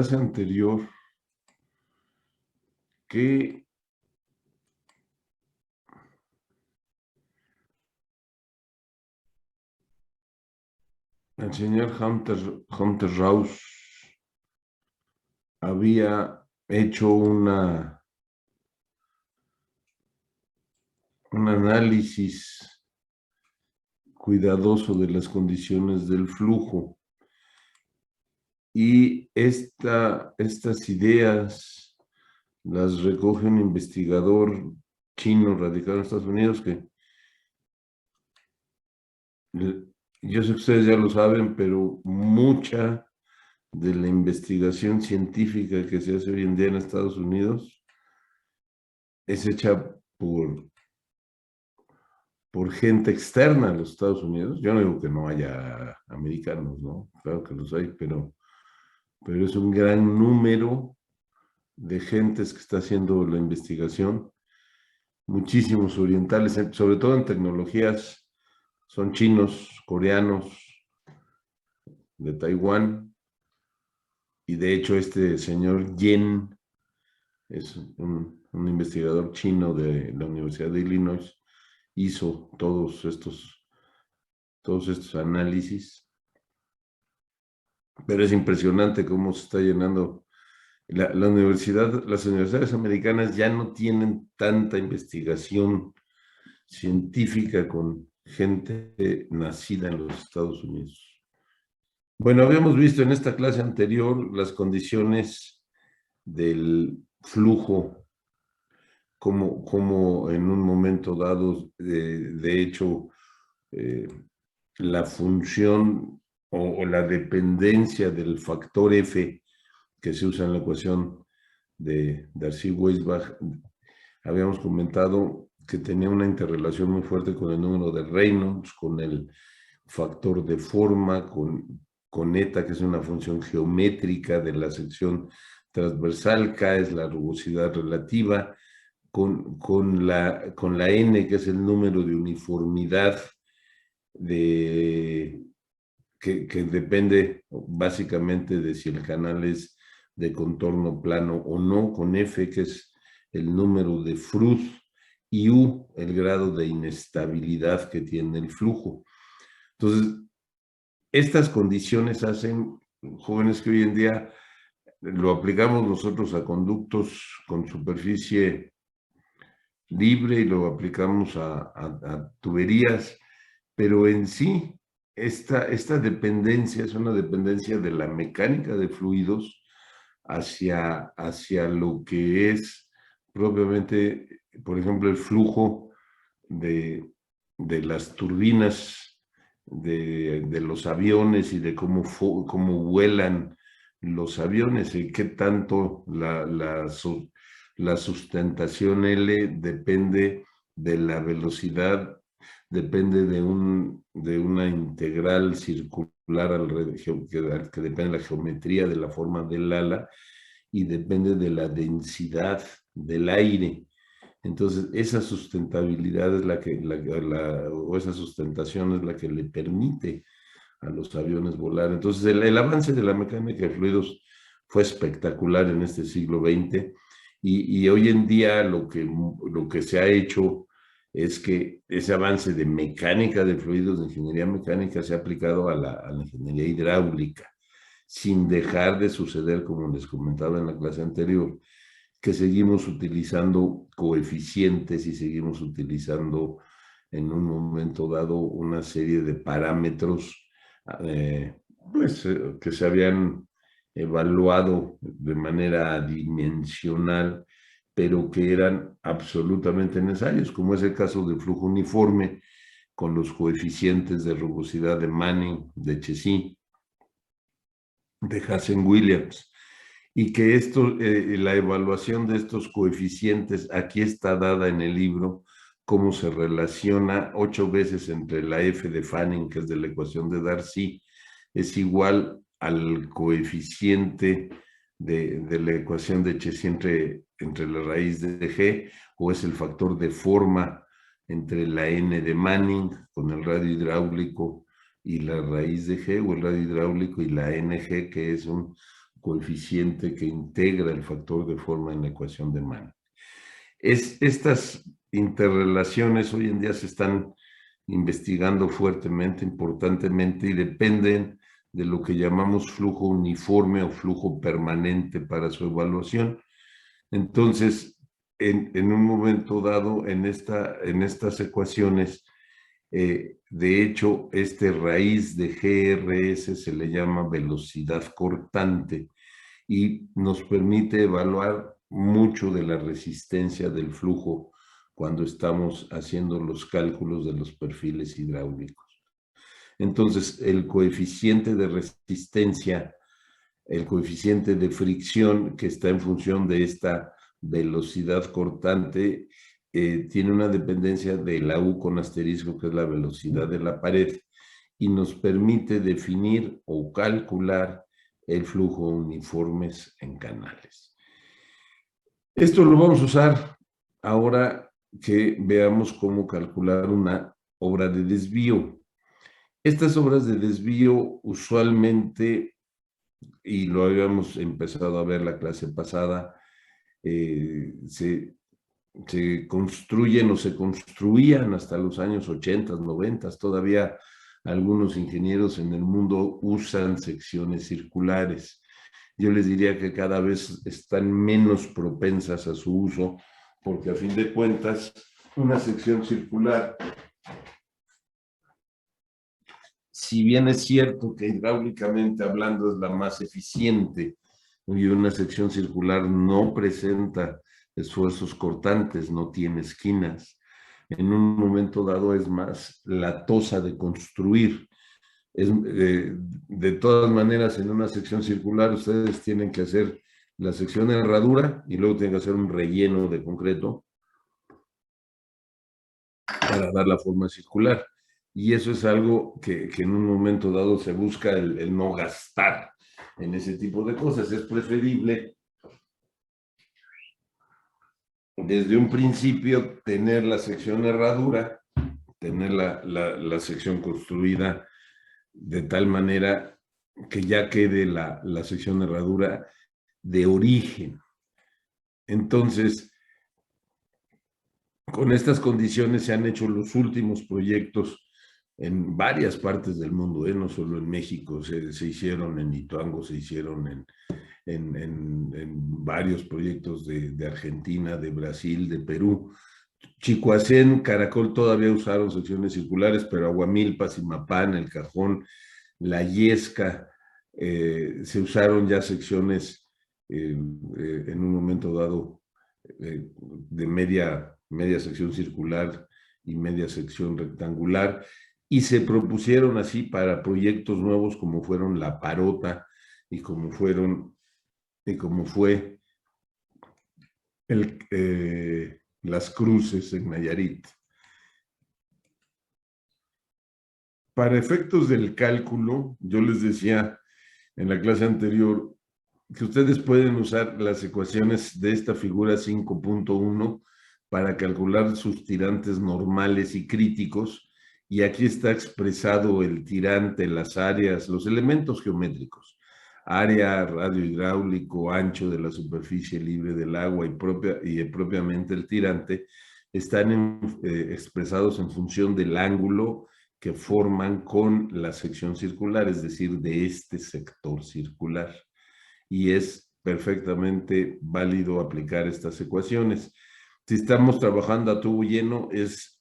clase anterior que el señor Hunter Rouse había hecho un análisis cuidadoso de las condiciones del flujo. Y estas ideas las recoge un investigador chino radicado en Estados Unidos que yo sé que ustedes ya lo saben, pero mucha de la investigación científica que se hace hoy en día en Estados Unidos es hecha por gente externa a los Estados Unidos. Yo no digo que no haya americanos, ¿no? Claro que los hay, pero es un gran número de gentes que está haciendo la investigación. Muchísimos orientales, sobre todo en tecnologías, son chinos, coreanos, de Taiwán, y de hecho este señor Yen es un investigador chino de la Universidad de Illinois, hizo todos estos análisis, pero es impresionante cómo se está llenando. Las universidades americanas ya no tienen tanta investigación científica con gente nacida en los Estados Unidos. Bueno, habíamos visto en esta clase anterior las condiciones del flujo, como en un momento dado, de hecho, la función o la dependencia del factor F que se usa en la ecuación de Darcy-Weisbach, habíamos comentado que tenía una interrelación muy fuerte con el número de Reynolds, con el factor de forma, con eta, que es una función geométrica de la sección transversal, K es la rugosidad relativa, con la N, que es el número de uniformidad que depende básicamente de si el canal es de contorno plano o no, con F, que es el número de Fruth, y U, el grado de inestabilidad que tiene el flujo. Entonces, estas condiciones hacen, jóvenes, que hoy en día lo aplicamos nosotros a conductos con superficie libre y lo aplicamos a tuberías, pero en sí, esta dependencia es una dependencia de la mecánica de fluidos hacia lo que es propiamente, por ejemplo, el flujo de las turbinas de los aviones y de cómo vuelan los aviones y qué tanto la sustentación L depende de la velocidad, depende de una integral circular que depende de la geometría de la forma del ala y depende de la densidad del aire. Entonces, esa sustentabilidad es o esa sustentación es la que le permite a los aviones volar. Entonces, el avance de la mecánica de fluidos fue espectacular en este siglo XX y hoy en día lo que se ha hecho es que ese avance de mecánica de fluidos, de ingeniería mecánica, se ha aplicado a la ingeniería hidráulica, sin dejar de suceder, como les comentaba en la clase anterior, que seguimos utilizando coeficientes y seguimos utilizando en un momento dado una serie de parámetros que se habían evaluado de manera adimensional, pero que eran absolutamente necesarios, como es el caso del flujo uniforme con los coeficientes de rugosidad de Manning, de Chesney, de Hazen-Williams, y que la evaluación de estos coeficientes aquí está dada en el libro, cómo se relaciona 8 veces entre la F de Fanning, que es de la ecuación de Darcy, es igual al coeficiente de la ecuación de Chesney entre la raíz de G, o es el factor de forma entre la N de Manning con el radio hidráulico y la raíz de G, o el radio hidráulico y la NG, que es un coeficiente que integra el factor de forma en la ecuación de Mann. Estas interrelaciones hoy en día se están investigando fuertemente, importantemente, y dependen de lo que llamamos flujo uniforme o flujo permanente para su evaluación. Entonces, en un momento dado, en estas ecuaciones, de hecho, este raíz de GRS se le llama velocidad cortante y nos permite evaluar mucho de la resistencia del flujo cuando estamos haciendo los cálculos de los perfiles hidráulicos. Entonces, el coeficiente de resistencia, el coeficiente de fricción que está en función de esta velocidad cortante, tiene una dependencia de la U con asterisco, que es la velocidad de la pared, y nos permite definir o calcular el flujo uniformes en canales. Esto lo vamos a usar ahora que veamos cómo calcular una obra de desvío. Estas obras de desvío usualmente, y lo habíamos empezado a ver la clase pasada, se construyen o se construían hasta los años 80, 90, todavía algunos ingenieros en el mundo usan secciones circulares. Yo les diría que cada vez están menos propensas a su uso, porque a fin de cuentas, una sección circular, si bien es cierto que hidráulicamente hablando es la más eficiente, y una sección circular no presenta esfuerzos cortantes, no tiene esquinas, en un momento dado es más latosa de construir. De todas maneras, en una sección circular ustedes tienen que hacer la sección de herradura y luego tienen que hacer un relleno de concreto para dar la forma circular. Y eso es algo que en un momento dado se busca el no gastar en ese tipo de cosas. Es preferible desde un principio tener la sección herradura, tener la sección construida de tal manera que ya quede la sección herradura de origen. Entonces, con estas condiciones se han hecho los últimos proyectos en varias partes del mundo, no solo en México, se hicieron en Ituango, se hicieron en varios proyectos de Argentina, de Brasil, de Perú. Chicoacén, Caracol todavía usaron secciones circulares, pero Aguamilpa, Zimapán, El Cajón, La Yesca, se usaron ya secciones en un momento dado de media sección circular y media sección rectangular, y se propusieron así para proyectos nuevos como fueron La Parota y como fue Las Cruces en Nayarit. Para efectos del cálculo, yo les decía en la clase anterior que ustedes pueden usar las ecuaciones de esta figura 5.1 para calcular sus tirantes normales y críticos, y aquí está expresado el tirante, las áreas, los elementos geométricos, área, radio hidráulico, ancho de la superficie libre del agua y propiamente el tirante, están expresados en función del ángulo que forman con la sección circular, es decir, de este sector circular. Y es perfectamente válido aplicar estas ecuaciones. Si estamos trabajando a tubo lleno,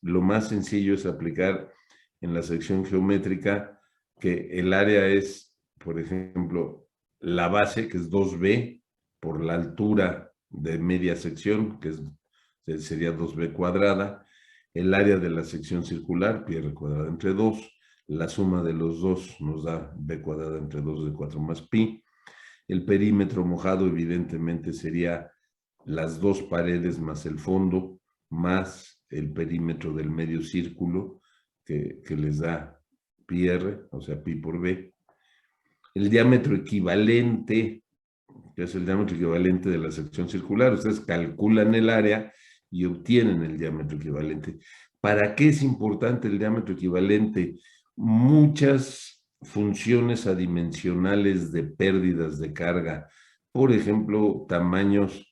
lo más sencillo es aplicar en la sección geométrica que el área es, por ejemplo, la base, que es 2b, por la altura de media sección, que sería 2b cuadrada, el área de la sección circular, pi r cuadrada entre 2, la suma de los dos nos da b cuadrada entre 2 de 4 más pi. El perímetro mojado evidentemente sería las dos paredes más el fondo, más el perímetro del medio círculo, que les da pi r, o sea, pi por b. El diámetro equivalente, que es el diámetro equivalente de la sección circular, ustedes calculan el área y obtienen el diámetro equivalente. ¿Para qué es importante el diámetro equivalente? Muchas funciones adimensionales de pérdidas de carga. Por ejemplo, tamaños,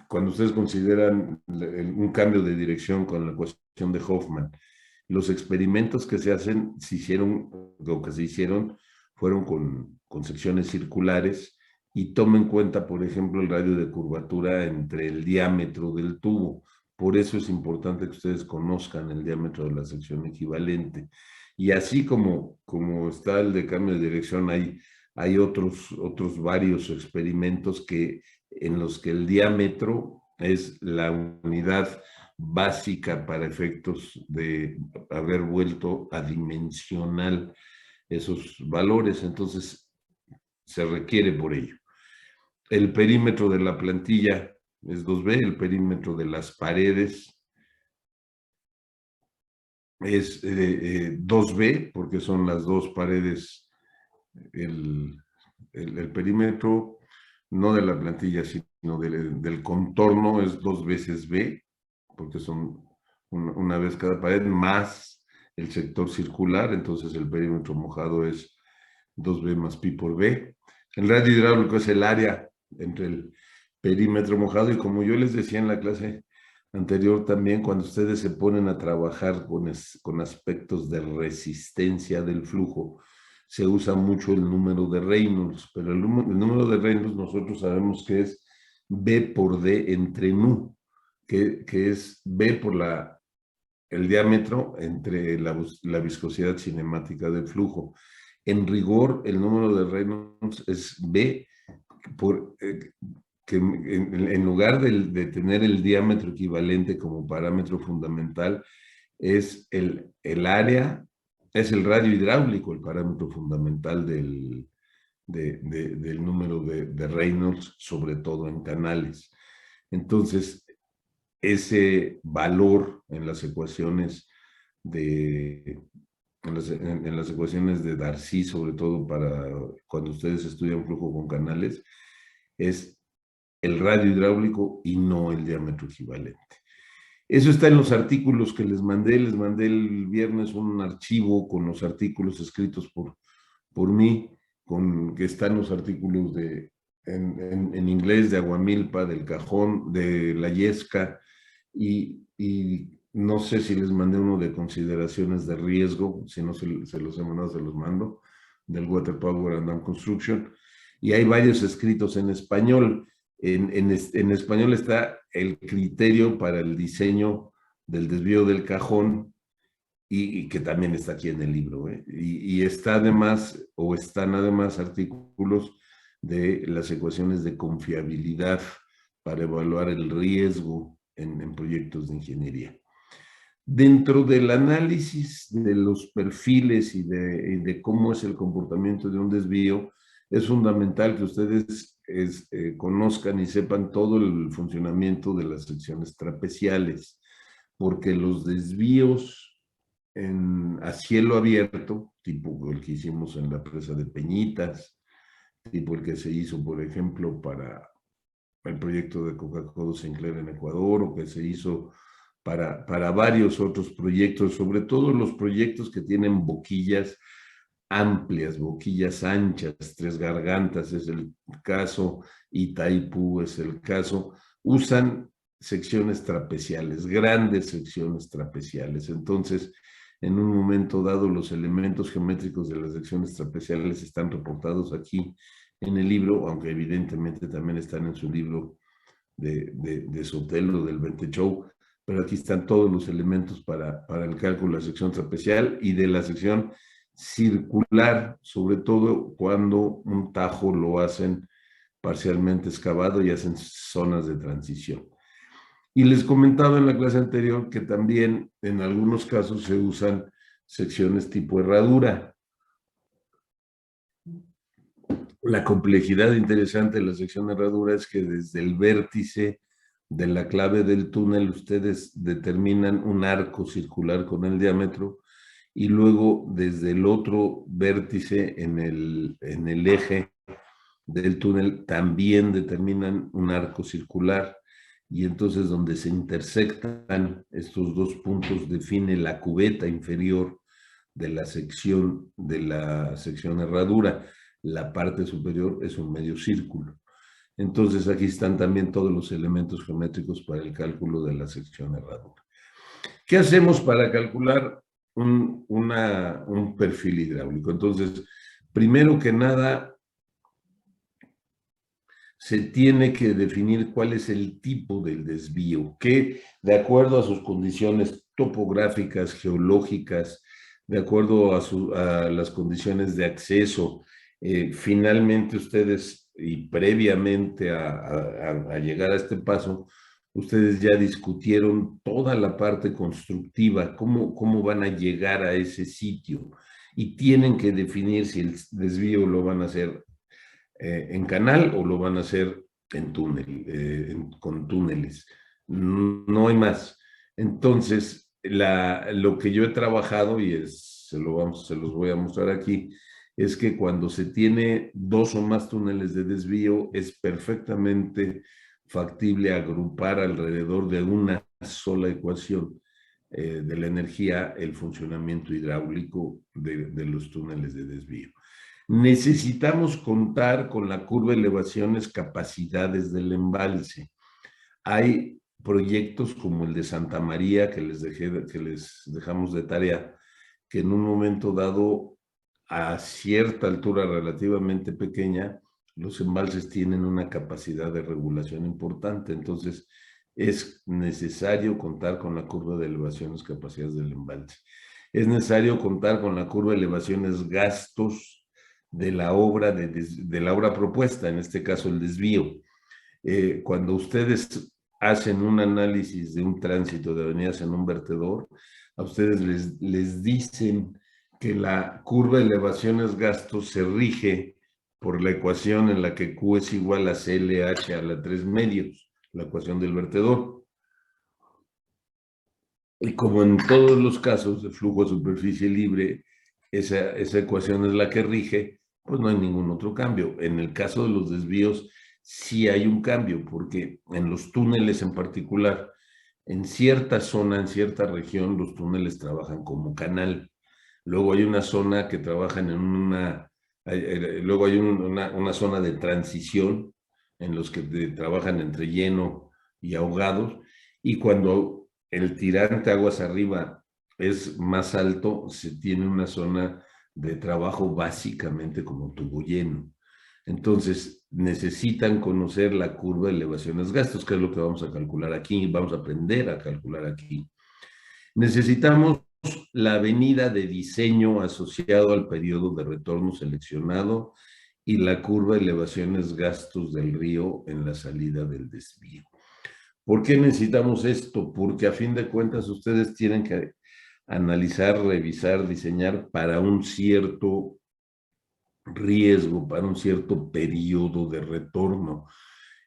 cuando ustedes consideran un cambio de dirección con la ecuación de Hoffman, los experimentos que se hacen, se hicieron, fueron con secciones circulares y tomen en cuenta, por ejemplo, el radio de curvatura entre el diámetro del tubo. Por eso es importante que ustedes conozcan el diámetro de la sección equivalente. Y así como está el de cambio de dirección, hay otros varios experimentos en los que el diámetro es la unidad básica para efectos de haber vuelto adimensional esos valores, entonces se requiere por ello. El perímetro de la plantilla es 2B, el perímetro de las paredes es 2B, porque son las dos paredes, el perímetro no de la plantilla, sino del contorno es 2 veces B, porque son una vez cada pared, más el sector circular, entonces el perímetro mojado es 2B más pi por B. El radio hidráulico es el área entre el perímetro mojado y como yo les decía en la clase anterior también, cuando ustedes se ponen a trabajar con aspectos de resistencia del flujo, se usa mucho el número de Reynolds, pero el número de Reynolds nosotros sabemos que es B por D entre nu, que es B por el diámetro entre la viscosidad cinemática del flujo. En rigor, el número de Reynolds es B que en lugar de tener el diámetro equivalente como parámetro fundamental, es el área, es el radio hidráulico el parámetro fundamental del número de Reynolds, sobre todo en canales. Entonces, ese valor en las ecuaciones en las ecuaciones de Darcy, sobre todo para cuando ustedes estudian flujo con canales, es el radio hidráulico y no el diámetro equivalente. Eso está en los artículos que les mandé el viernes un archivo con los artículos escritos por mí, que están los artículos en inglés de Aguamilpa, del Cajón, de La Yesca, y no sé si les mandé uno de consideraciones de riesgo, si no se los he mandado, se los mando, del Water Power and Dam Construction, y hay varios escritos en español. En español está el criterio para el diseño del desvío del cajón, y que también está aquí en el libro, ¿eh? Y está además, o están además artículos de las ecuaciones de confiabilidad para evaluar el riesgo en proyectos de ingeniería. Dentro del análisis de los perfiles y de cómo es el comportamiento de un desvío, es fundamental que ustedes conozcan y sepan todo el funcionamiento de las secciones trapeciales, porque los desvíos a cielo abierto, tipo el que hicimos en la presa de Peñitas, tipo el que se hizo, por ejemplo, para el proyecto de Coca-Cola Sinclair en Ecuador, o que se hizo para varios otros proyectos, sobre todo los proyectos que tienen boquillas amplias, boquillas anchas, Tres Gargantas es el caso, Itaipú es el caso, usan secciones trapeciales, grandes secciones trapeciales. Entonces, en un momento dado, los elementos geométricos de las secciones trapeciales están reportados aquí en el libro, aunque evidentemente también están en su libro de Sotelo, del Vente Show, pero aquí están todos los elementos para el cálculo de la sección trapecial y de la sección circular, sobre todo cuando un tajo lo hacen parcialmente excavado y hacen zonas de transición. Y les comentaba en la clase anterior que también en algunos casos se usan secciones tipo herradura. La complejidad interesante de la sección de herradura es que desde el vértice de la clave del túnel ustedes determinan un arco circular con el diámetro y luego desde el otro vértice en el eje del túnel también determinan un arco circular, y entonces donde se intersectan estos dos puntos define la cubeta inferior de la sección herradura. La parte superior es un medio círculo. Entonces aquí están también todos los elementos geométricos para el cálculo de la sección herradura. ¿Qué hacemos para calcular un perfil hidráulico? Entonces, primero que nada, se tiene que definir cuál es el tipo del desvío, que de acuerdo a sus condiciones topográficas, geológicas, de acuerdo a las condiciones de acceso, finalmente ustedes, y previamente a llegar a este paso, ustedes ya discutieron toda la parte constructiva, cómo van a llegar a ese sitio, y tienen que definir si el desvío lo van a hacer en canal o lo van a hacer en túnel, con túneles. No hay más. Entonces, lo que yo he trabajado, y se los voy a mostrar aquí, es que cuando se tiene dos o más túneles de desvío, es perfectamente factible agrupar alrededor de una sola ecuación de la energía el funcionamiento hidráulico de los túneles de desvío. Necesitamos contar con la curva de elevaciones capacidades del embalse. Hay proyectos como el de Santa María que les dejamos de tarea, que en un momento dado, a cierta altura relativamente pequeña, los embalses tienen una capacidad de regulación importante. Entonces, es necesario contar con la curva de elevaciones capacidades del embalse. Es necesario contar con la curva de elevaciones gastos de la obra, de la obra propuesta, en este caso el desvío. Cuando ustedes hacen un análisis de un tránsito de avenidas en un vertedor, a ustedes les dicen que la curva de elevaciones gastos se rige por la ecuación en la que Q es igual a CLH a la 3 medios, la ecuación del vertedor. Y como en todos los casos de flujo a superficie libre, esa ecuación es la que rige, pues no hay ningún otro cambio. En el caso de los desvíos, sí hay un cambio, porque en los túneles en particular, en cierta zona, en cierta región, los túneles trabajan como canal. Luego hay una zona que trabajan en luego hay una zona de transición en los que trabajan entre lleno y ahogados, y cuando el tirante aguas arriba es más alto, se tiene una zona de trabajo básicamente como tubo lleno. Entonces, necesitan conocer la curva de elevaciones gastos, que es lo que vamos a calcular aquí, vamos a aprender a calcular aquí. Necesitamos la avenida de diseño asociado al periodo de retorno seleccionado y la curva de elevaciones gastos del río en la salida del desvío. ¿Por qué necesitamos esto? Porque a fin de cuentas ustedes tienen que analizar, revisar, diseñar para un cierto riesgo, para un cierto periodo de retorno.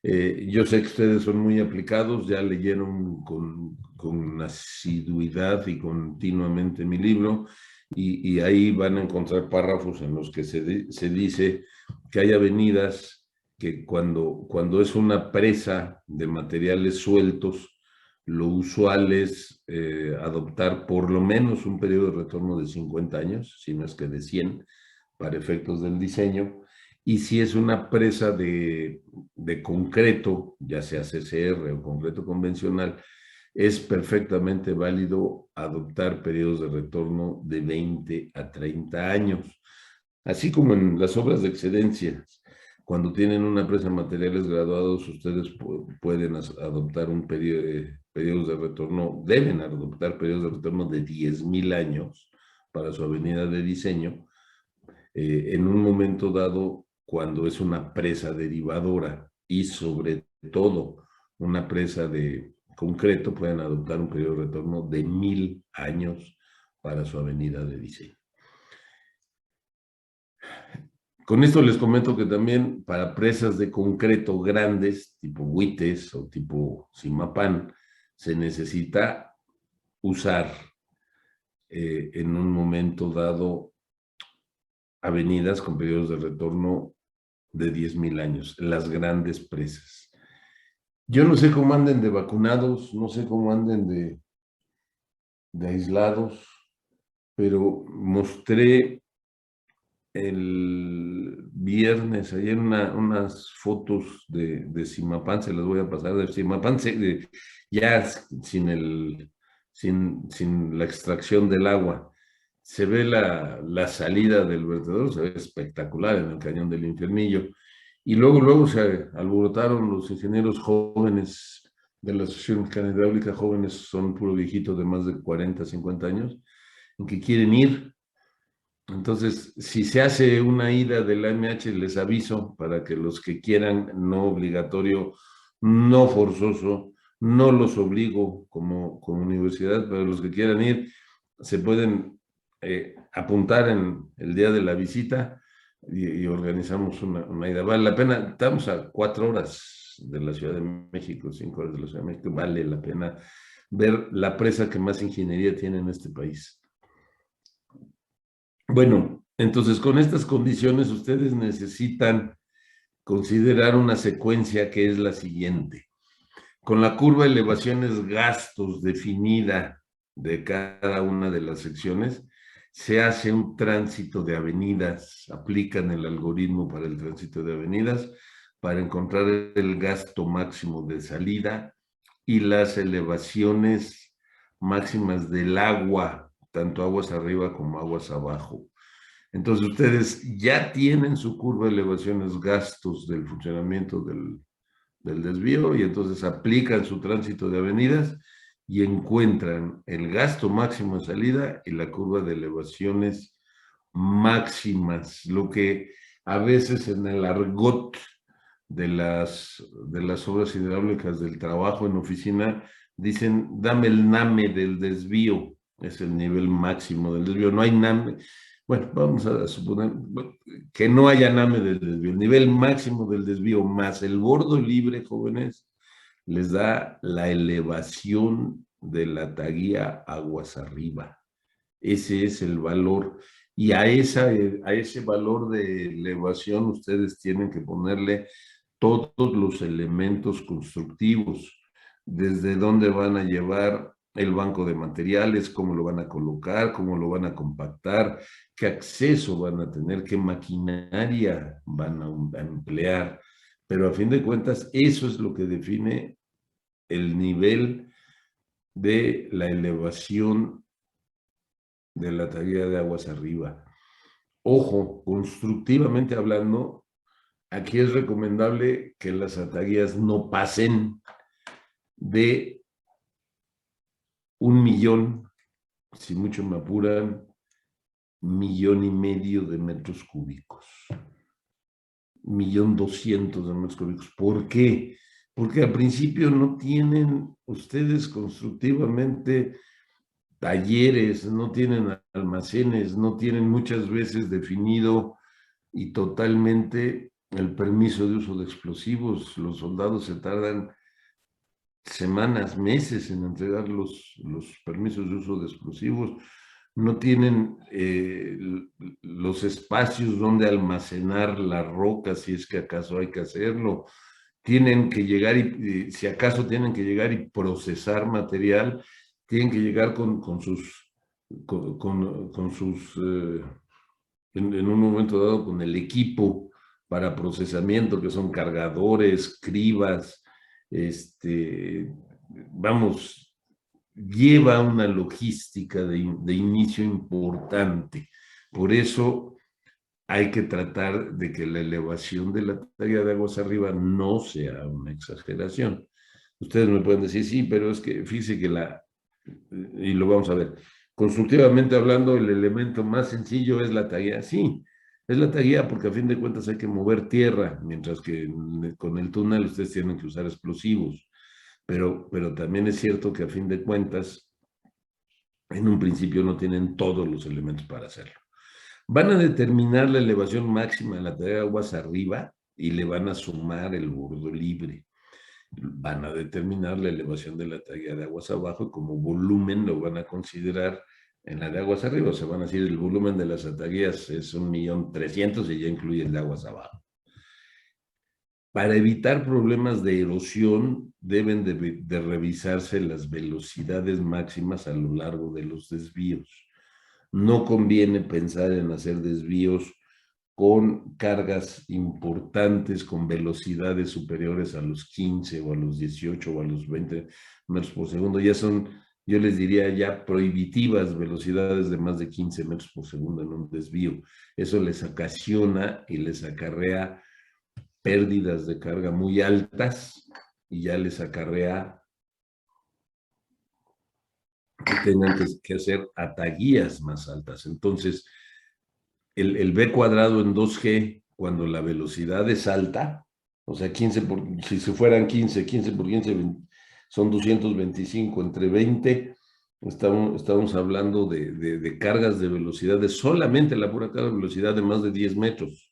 Yo sé que ustedes son muy aplicados, ya leyeron con asiduidad y continuamente mi libro, y ahí van a encontrar párrafos en los que se dice que hay avenidas que cuando es una presa de materiales sueltos, lo usual es adoptar por lo menos un periodo de retorno de 50 años, si no es que de 100, para efectos del diseño. Y si es una presa de concreto, ya sea CCR o concreto convencional, es perfectamente válido adoptar periodos de retorno de 20 a 30 años. Así como en las obras de excedencia, cuando tienen una presa de materiales graduados, ustedes pueden adoptar periodos de retorno, deben adoptar periodos de retorno de 10,000 años para su avenida de diseño. En un momento dado, cuando es una presa derivadora y sobre todo una presa de concreto, pueden adoptar un periodo de retorno de 1,000 años para su avenida de diseño. Con esto les comento que también para presas de concreto grandes, tipo Huites o tipo Zimapán, se necesita usar en un momento dado avenidas con periodos de retorno de 10,000 años, las grandes presas. Yo no sé cómo anden de vacunados, no sé cómo anden de aislados, pero mostré el viernes, ayer, unas fotos de Zimapán, se las voy a pasar, de Zimapán, ya sin la extracción del agua. Se ve la salida del vertedero, se ve espectacular en el Cañón del Infiernillo. Y luego se alborotaron los ingenieros jóvenes de la Asociación Mexicana Hidráulica, jóvenes, son puro viejitos de más de 40, 50 años, en que quieren ir. Entonces, si se hace una ida de la MH, les aviso para que los que quieran, no obligatorio, no forzoso, no los obligo como universidad, pero los que quieran ir, se pueden apuntar en el día de la visita y organizamos una ida. Vale la pena, estamos a 4 horas de la Ciudad de México, 5 horas de la Ciudad de México, vale la pena ver la presa que más ingeniería tiene en este país. Bueno, entonces con estas condiciones ustedes necesitan considerar una secuencia que es la siguiente. Con la curva de elevaciones gastos definida de cada una de las secciones, se hace un tránsito de avenidas, aplican el algoritmo para el tránsito de avenidas para encontrar el gasto máximo de salida y las elevaciones máximas del agua, tanto aguas arriba como aguas abajo. Entonces ustedes ya tienen su curva de elevaciones gastos del funcionamiento del desvío y entonces aplican su tránsito de avenidas y encuentran el gasto máximo de salida y la curva de elevaciones máximas, lo que a veces en el argot de las obras hidráulicas del trabajo en oficina dicen, dame el NAME del desvío, es el nivel máximo del desvío, no hay NAME. Bueno, vamos a suponer que no haya NAME del desvío. El nivel máximo del desvío más el bordo libre, jóvenes, les da la elevación de la taguía aguas arriba. Ese es el valor. Y a ese valor de elevación ustedes tienen que ponerle todos los elementos constructivos, desde dónde van a llevar el banco de materiales, cómo lo van a colocar, cómo lo van a compactar, qué acceso van a tener, qué maquinaria van a emplear. Pero a fin de cuentas, eso es lo que define el nivel de la elevación de la taguía de aguas arriba. Ojo, constructivamente hablando, aquí es recomendable que las ataguías no pasen de 1 millón, si mucho me apuran, 1,500,000 de metros cúbicos. 1,200,000 de metros cúbicos. ¿Por qué? Porque al principio no tienen ustedes constructivamente talleres, no tienen almacenes, no tienen muchas veces definido y totalmente el permiso de uso de explosivos. Los soldados se tardan semanas, meses en entregar los permisos de uso de explosivos, no tienen los espacios donde almacenar las rocas si es que acaso hay que hacerlo, tienen que llegar y si acaso tienen que llegar y procesar material, tienen que llegar con sus en un momento dado con el equipo para procesamiento, que son cargadores, cribas, vamos, lleva una logística de inicio importante. Por eso hay que tratar de que la elevación de la talla de aguas arriba no sea una exageración. Ustedes me pueden decir, sí, pero es que fíjese que y lo vamos a ver, constructivamente hablando, el elemento más sencillo es la taguía. Sí, es la taguía porque a fin de cuentas hay que mover tierra, mientras que con el túnel ustedes tienen que usar explosivos. Pero también es cierto que a fin de cuentas, en un principio no tienen todos los elementos para hacerlo. Van a determinar la elevación máxima de la taguía de aguas arriba y le van a sumar el bordo libre. Van a determinar la elevación de la taguía de aguas abajo y como volumen lo van a considerar en la de aguas arriba. O sea, van a decir el volumen de las ataguías es 1,300,000 y ya incluye el de aguas abajo. Para evitar problemas de erosión, deben de revisarse las velocidades máximas a lo largo de los desvíos. no conviene pensar en hacer desvíos con cargas importantes, con velocidades superiores a los 15 o a los 18 o a los 20 metros por segundo. Ya son, yo les diría, ya prohibitivas velocidades de más de 15 metros por segundo en un desvío. Eso les ocasiona y les acarrea pérdidas de carga muy altas y ya les acarrea que tengan que hacer ataguías más altas. Entonces, el B cuadrado en 2G, cuando la velocidad es alta, o sea, 15 por, si se fueran 15 por 15, son 225 entre 20, estamos hablando de cargas de velocidad, de solamente la pura carga de velocidad de más de 10 metros.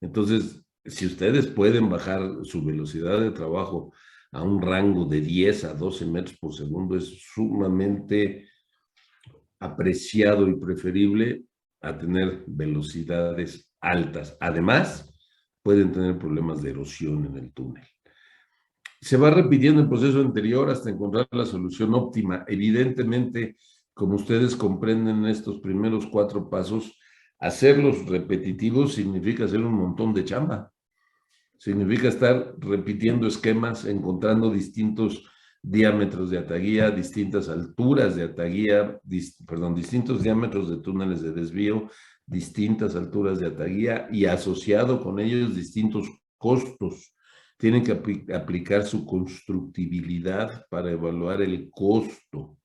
Entonces, si ustedes pueden bajar su velocidad de trabajo a un rango de 10 a 12 metros por segundo, es sumamente apreciado y preferible a tener velocidades altas. Además, pueden tener problemas de erosión en el túnel. Se va repitiendo el proceso anterior hasta encontrar la solución óptima. Evidentemente, como ustedes comprenden en estos primeros 4 pasos, hacerlos repetitivos significa hacer un montón de chamba. Significa estar repitiendo esquemas, encontrando distintos diámetros de ataguía, distintas alturas de ataguía, distintos diámetros de túneles de desvío, distintas alturas de ataguía y asociado con ellos distintos costos. Tienen que aplicar su constructibilidad para evaluar el costo.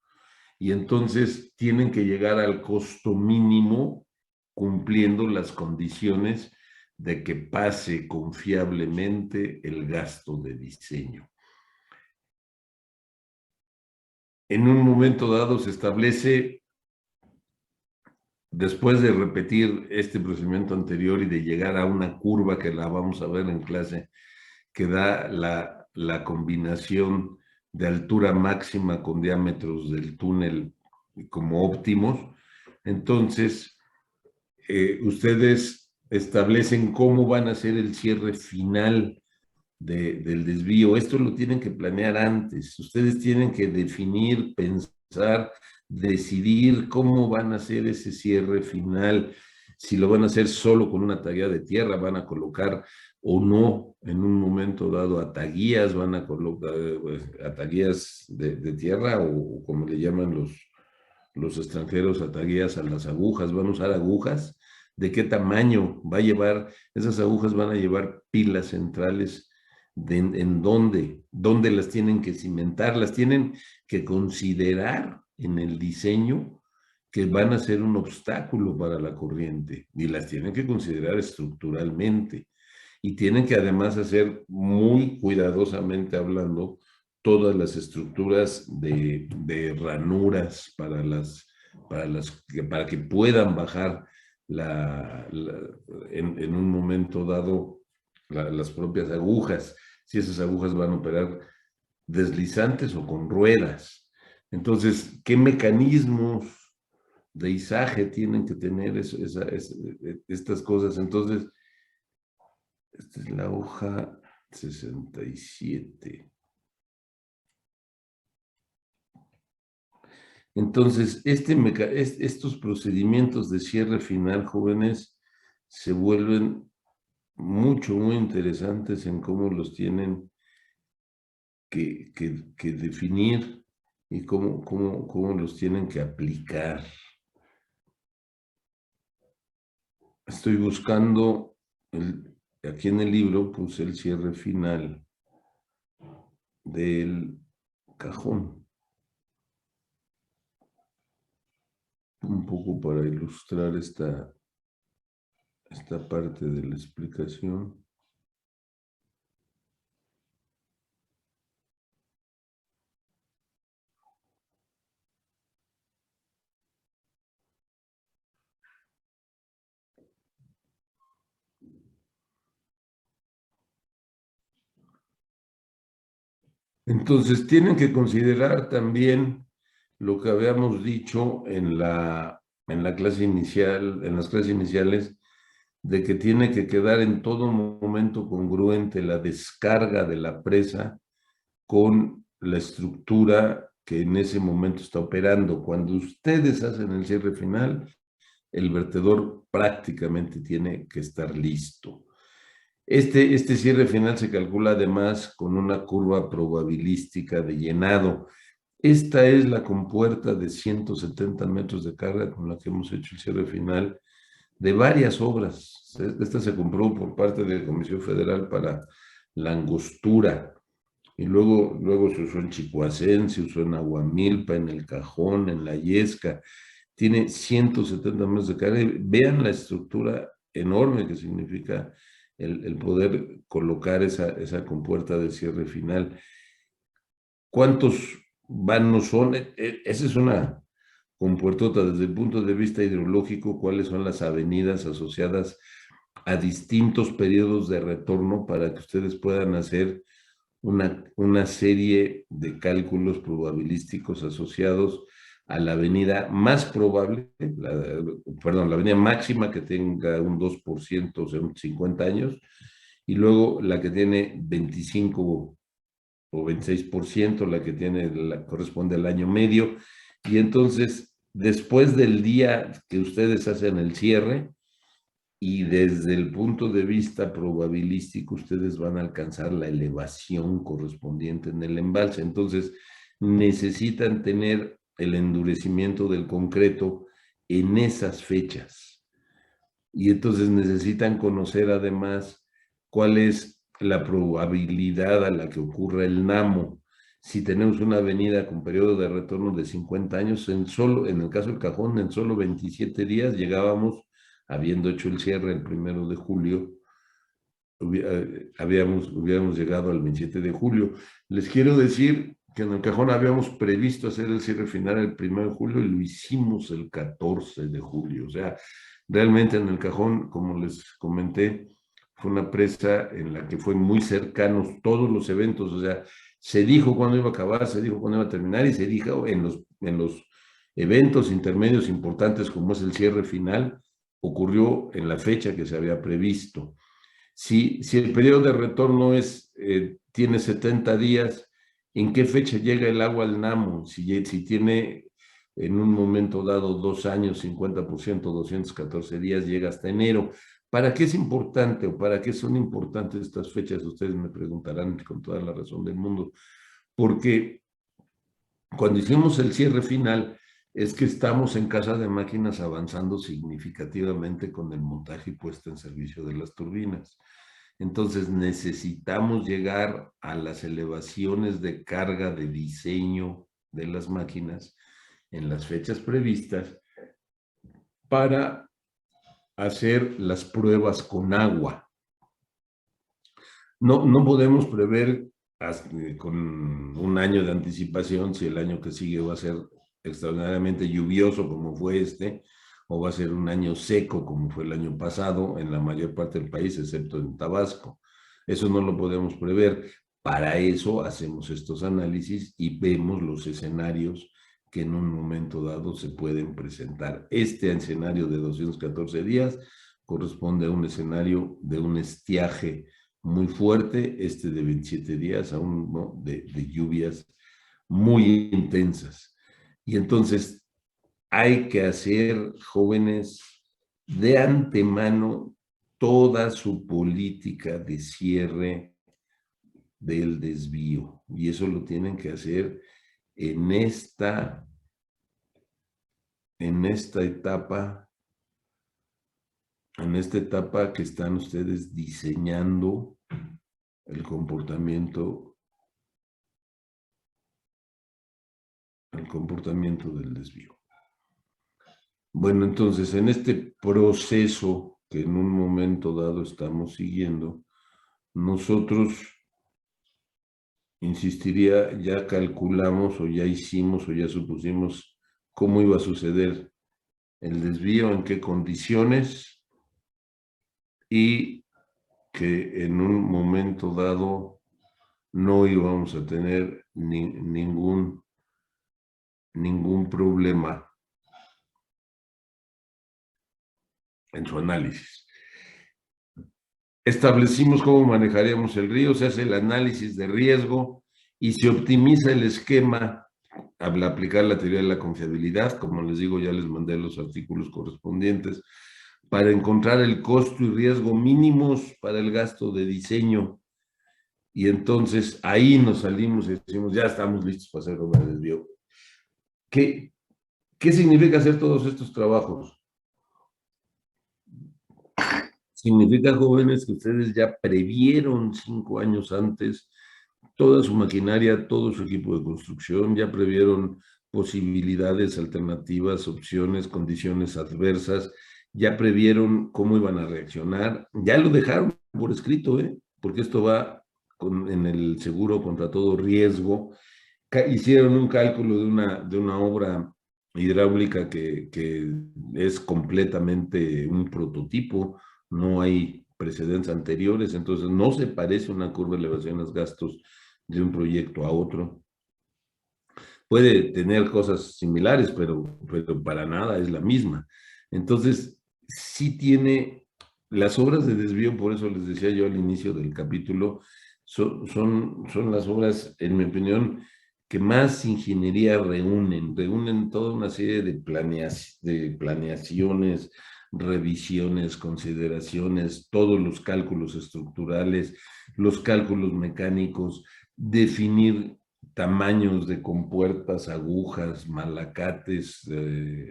Y entonces tienen que llegar al costo mínimo cumpliendo las condiciones de que pase confiablemente el gasto de diseño. En un momento dado se establece, después de repetir este procedimiento anterior y de llegar a una curva que la vamos a ver en clase, que da la combinación de altura máxima con diámetros del túnel como óptimos, entonces ustedes establecen cómo van a hacer el cierre final del desvío. Esto lo tienen que planear antes. Ustedes tienen que definir, pensar, decidir cómo van a hacer ese cierre final. Si lo van a hacer solo con una taguía de tierra, van a colocar o no en un momento dado ataguías, van a colocar ataguías de tierra o como le llaman los extranjeros, ataguías a las agujas, van a usar agujas. ¿De qué tamaño va a llevar? Esas agujas van a llevar pilas centrales. ¿En dónde las tienen que cimentar? Las tienen que considerar en el diseño que van a ser un obstáculo para la corriente y las tienen que considerar estructuralmente y tienen que además hacer muy cuidadosamente hablando todas las estructuras de ranuras para que puedan bajar en un momento dado las propias agujas, si esas agujas van a operar deslizantes o con ruedas. Entonces, ¿qué mecanismos de izaje tienen que tener estas cosas? Entonces, esta es la hoja 67. Entonces, estos procedimientos de cierre final, jóvenes, se vuelven muy interesantes en cómo los tienen que definir y cómo los tienen que aplicar. Estoy buscando, aquí en el libro puse el cierre final del cajón. Un poco para ilustrar esta parte de la explicación. Entonces, tienen que considerar también lo que habíamos dicho en la clase inicial, en las clases iniciales, de que tiene que quedar en todo momento congruente la descarga de la presa con la estructura que en ese momento está operando. Cuando ustedes hacen el cierre final, el vertedor prácticamente tiene que estar listo. Este cierre final se calcula además con una curva probabilística de llenado. Esta es la compuerta de 170 metros de carga con la que hemos hecho el cierre final de varias obras. Esta se compró por parte de la Comisión Federal para la angostura, y luego se usó en Chicoacén, se usó en Aguamilpa, en El Cajón, en La Yesca. Tiene 170 metros de carga. Vean la estructura enorme que significa el poder colocar esa compuerta de cierre final. ¿Cuántos vanos son? Esa es una compuertota desde el punto de vista hidrológico. ¿Cuáles son las avenidas asociadas a distintos periodos de retorno para que ustedes puedan hacer una serie de cálculos probabilísticos asociados a la avenida más probable, la avenida máxima que tenga un 2%, o sea, un 50 años, y luego la que tiene 25 o 26%, corresponde al año medio, y entonces, después del día que ustedes hacen el cierre, y desde el punto de vista probabilístico, ustedes van a alcanzar la elevación correspondiente en el embalse. Entonces, necesitan tener el endurecimiento del concreto en esas fechas. Y entonces necesitan conocer además cuál es la probabilidad a la que ocurra el NAMO. Si tenemos una avenida con periodo de retorno de 50 años, en el caso del Cajón, en solo 27 días llegábamos, habiendo hecho el cierre el 1 de julio, hubiéramos llegado al 27 de julio. Les quiero decir que en el Cajón habíamos previsto hacer el cierre final el 1 de julio y lo hicimos el 14 de julio. O sea, realmente en el Cajón, como les comenté, fue una presa en la que fue muy cercanos todos los eventos. O sea, se dijo cuándo iba a acabar, se dijo cuándo iba a terminar, y se dijo en los eventos intermedios importantes como es el cierre final, ocurrió en la fecha que se había previsto. Si el periodo de retorno tiene 70 días, ¿en qué fecha llega el agua al NAMO? Si tiene en un momento dado 2 años, 50%, 214 días, llega hasta enero. ¿Para qué es importante o para qué son importantes estas fechas? Ustedes me preguntarán con toda la razón del mundo. Porque cuando hicimos el cierre final, es que estamos en Casa de Máquinas avanzando significativamente con el montaje y puesta en servicio de las turbinas. Entonces necesitamos llegar a las elevaciones de carga de diseño de las máquinas en las fechas previstas para hacer las pruebas con agua. No podemos prever con un año de anticipación si el año que sigue va a ser extraordinariamente lluvioso como fue o va a ser un año seco como fue el año pasado en la mayor parte del país, excepto en Tabasco. Eso no lo podemos prever. Para eso hacemos estos análisis y vemos los escenarios que en un momento dado se pueden presentar. Este escenario de 214 días corresponde a un escenario de un estiaje muy fuerte, de 27 días, aún, ¿no?, de lluvias muy intensas. Y entonces hay que hacer, jóvenes, de antemano toda su política de cierre del desvío. Y eso lo tienen que hacer en esta etapa, que están ustedes diseñando el comportamiento del desvío. Bueno, entonces, en este proceso que en un momento dado estamos siguiendo, nosotros, insistiría, ya calculamos o ya hicimos o ya supusimos cómo iba a suceder el desvío, en qué condiciones, y que en un momento dado no íbamos a tener ningún problema en su análisis. Establecimos cómo manejaríamos el río, se hace el análisis de riesgo y se optimiza el esquema al aplicar la teoría de la confiabilidad, como les digo, ya les mandé los artículos correspondientes, para encontrar el costo y riesgo mínimos para el gasto de diseño. Y entonces ahí nos salimos y decimos, ya estamos listos para hacer obra de desvío. ¿Qué, ¿Qué significa hacer todos estos trabajos? Significa, jóvenes, que ustedes ya previeron 5 años antes toda su maquinaria, todo su equipo de construcción, ya previeron posibilidades, alternativas, opciones, condiciones adversas, ya previeron cómo iban a reaccionar, ya lo dejaron por escrito, ¿eh? Porque esto va en el seguro contra todo riesgo. Hicieron un cálculo de una obra hidráulica que es completamente un prototipo, no hay precedentes anteriores, entonces no se parece una curva de elevaciones gastos de un proyecto a otro. Puede tener cosas similares, pero para nada es la misma. Entonces, sí tiene las obras de desvío, por eso les decía yo al inicio del capítulo, son las obras, en mi opinión, que más ingeniería reúnen toda una serie de planeaciones, revisiones, consideraciones, todos los cálculos estructurales, los cálculos mecánicos, definir tamaños de compuertas, agujas, malacates,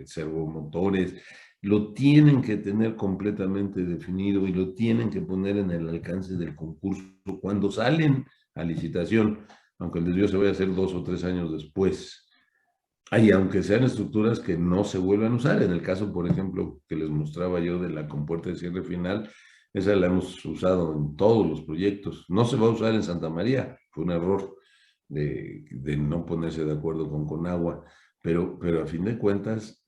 servomotores, lo tienen que tener completamente definido y lo tienen que poner en el alcance del concurso cuando salen a licitación, aunque el desvío se vaya a hacer 2 o 3 años después. Y aunque sean estructuras que no se vuelvan a usar, en el caso, por ejemplo, que les mostraba yo de la compuerta de cierre final, esa la hemos usado en todos los proyectos. No se va a usar en Santa María, fue un error de no ponerse de acuerdo con Conagua, pero a fin de cuentas,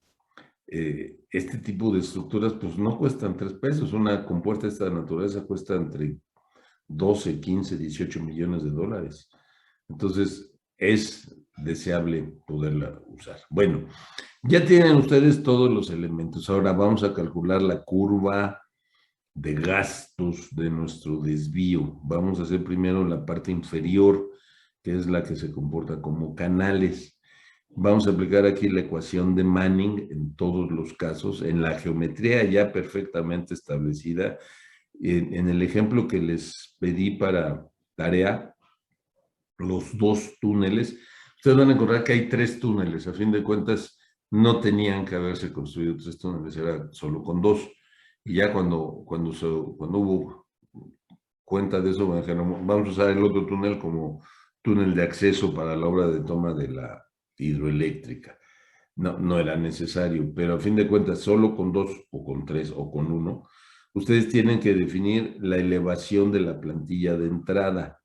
este tipo de estructuras pues no cuestan 3 pesos. Una compuerta de esta naturaleza cuesta entre 12, 15, 18 millones de dólares. Entonces, es deseable poderla usar. Bueno, ya tienen ustedes todos los elementos. Ahora vamos a calcular la curva de gastos de nuestro desvío. Vamos a hacer primero la parte inferior, que es la que se comporta como canales. Vamos a aplicar aquí la ecuación de Manning en todos los casos, en la geometría ya perfectamente establecida. En el ejemplo que les pedí para tarea, los 2 túneles, ustedes van a encontrar que hay 3 túneles. A fin de cuentas, no tenían que haberse construido 3 túneles, era solo con 2. Y ya cuando hubo cuenta de eso, me dijeron, vamos a usar el otro túnel como túnel de acceso para la obra de toma de la hidroeléctrica. No, no era necesario, pero a fin de cuentas, solo con 2 o con 3 o con 1, ustedes tienen que definir la elevación de la plantilla de entrada.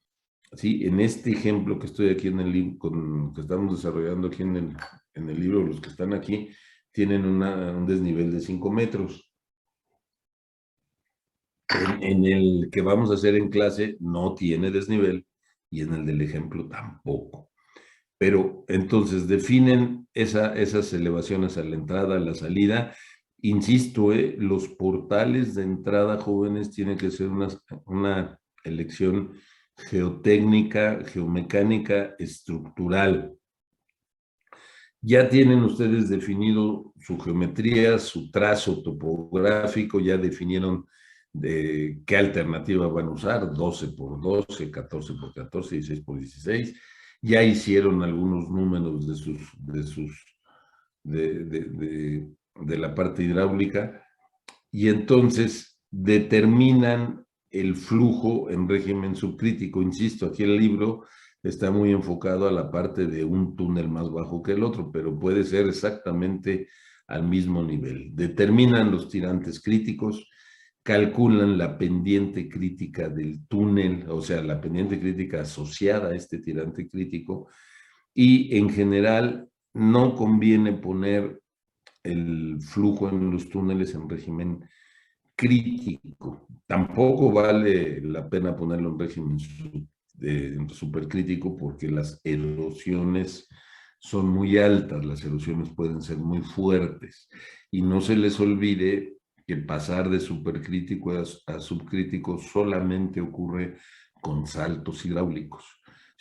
¿Sí? En este ejemplo que estoy aquí en el libro, que estamos desarrollando aquí en el libro, los que están aquí, tienen un desnivel de 5 metros. En el que vamos a hacer en clase no tiene desnivel y en el del ejemplo tampoco. Pero entonces definen esas elevaciones a la entrada, a la salida. Insisto, los portales de entrada, jóvenes, tienen que ser una elección geotécnica, geomecánica, estructural. Ya tienen ustedes definido su geometría, su trazo topográfico, ya definieron de qué alternativa van a usar, 12 por 12, 14 por 14, 16 por 16. Ya hicieron algunos números de la parte hidráulica y entonces determinan el flujo en régimen subcrítico. Insisto, aquí el libro está muy enfocado a la parte de un túnel más bajo que el otro, pero puede ser exactamente al mismo nivel. Determinan los tirantes críticos, calculan la pendiente crítica del túnel, o sea, la pendiente crítica asociada a este tirante crítico, y en general no conviene poner el flujo en los túneles en régimen crítico. Tampoco vale la pena ponerlo en régimen supercrítico porque las erosiones son muy altas, las erosiones pueden ser muy fuertes. Y no se les olvide que pasar de supercrítico a subcrítico solamente ocurre con saltos hidráulicos.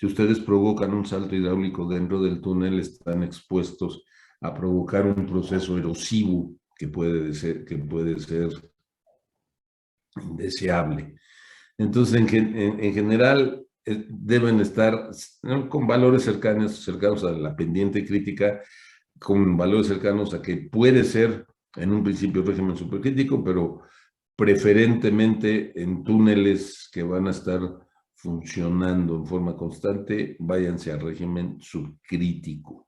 Si ustedes provocan un salto hidráulico dentro del túnel, están expuestos a provocar un proceso erosivo que puede ser indeseable. Entonces, en general, deben estar, ¿no?, con valores cercanos a la pendiente crítica, con valores cercanos a que puede ser en un principio régimen supercrítico, pero preferentemente en túneles que van a estar funcionando en forma constante, váyanse al régimen subcrítico.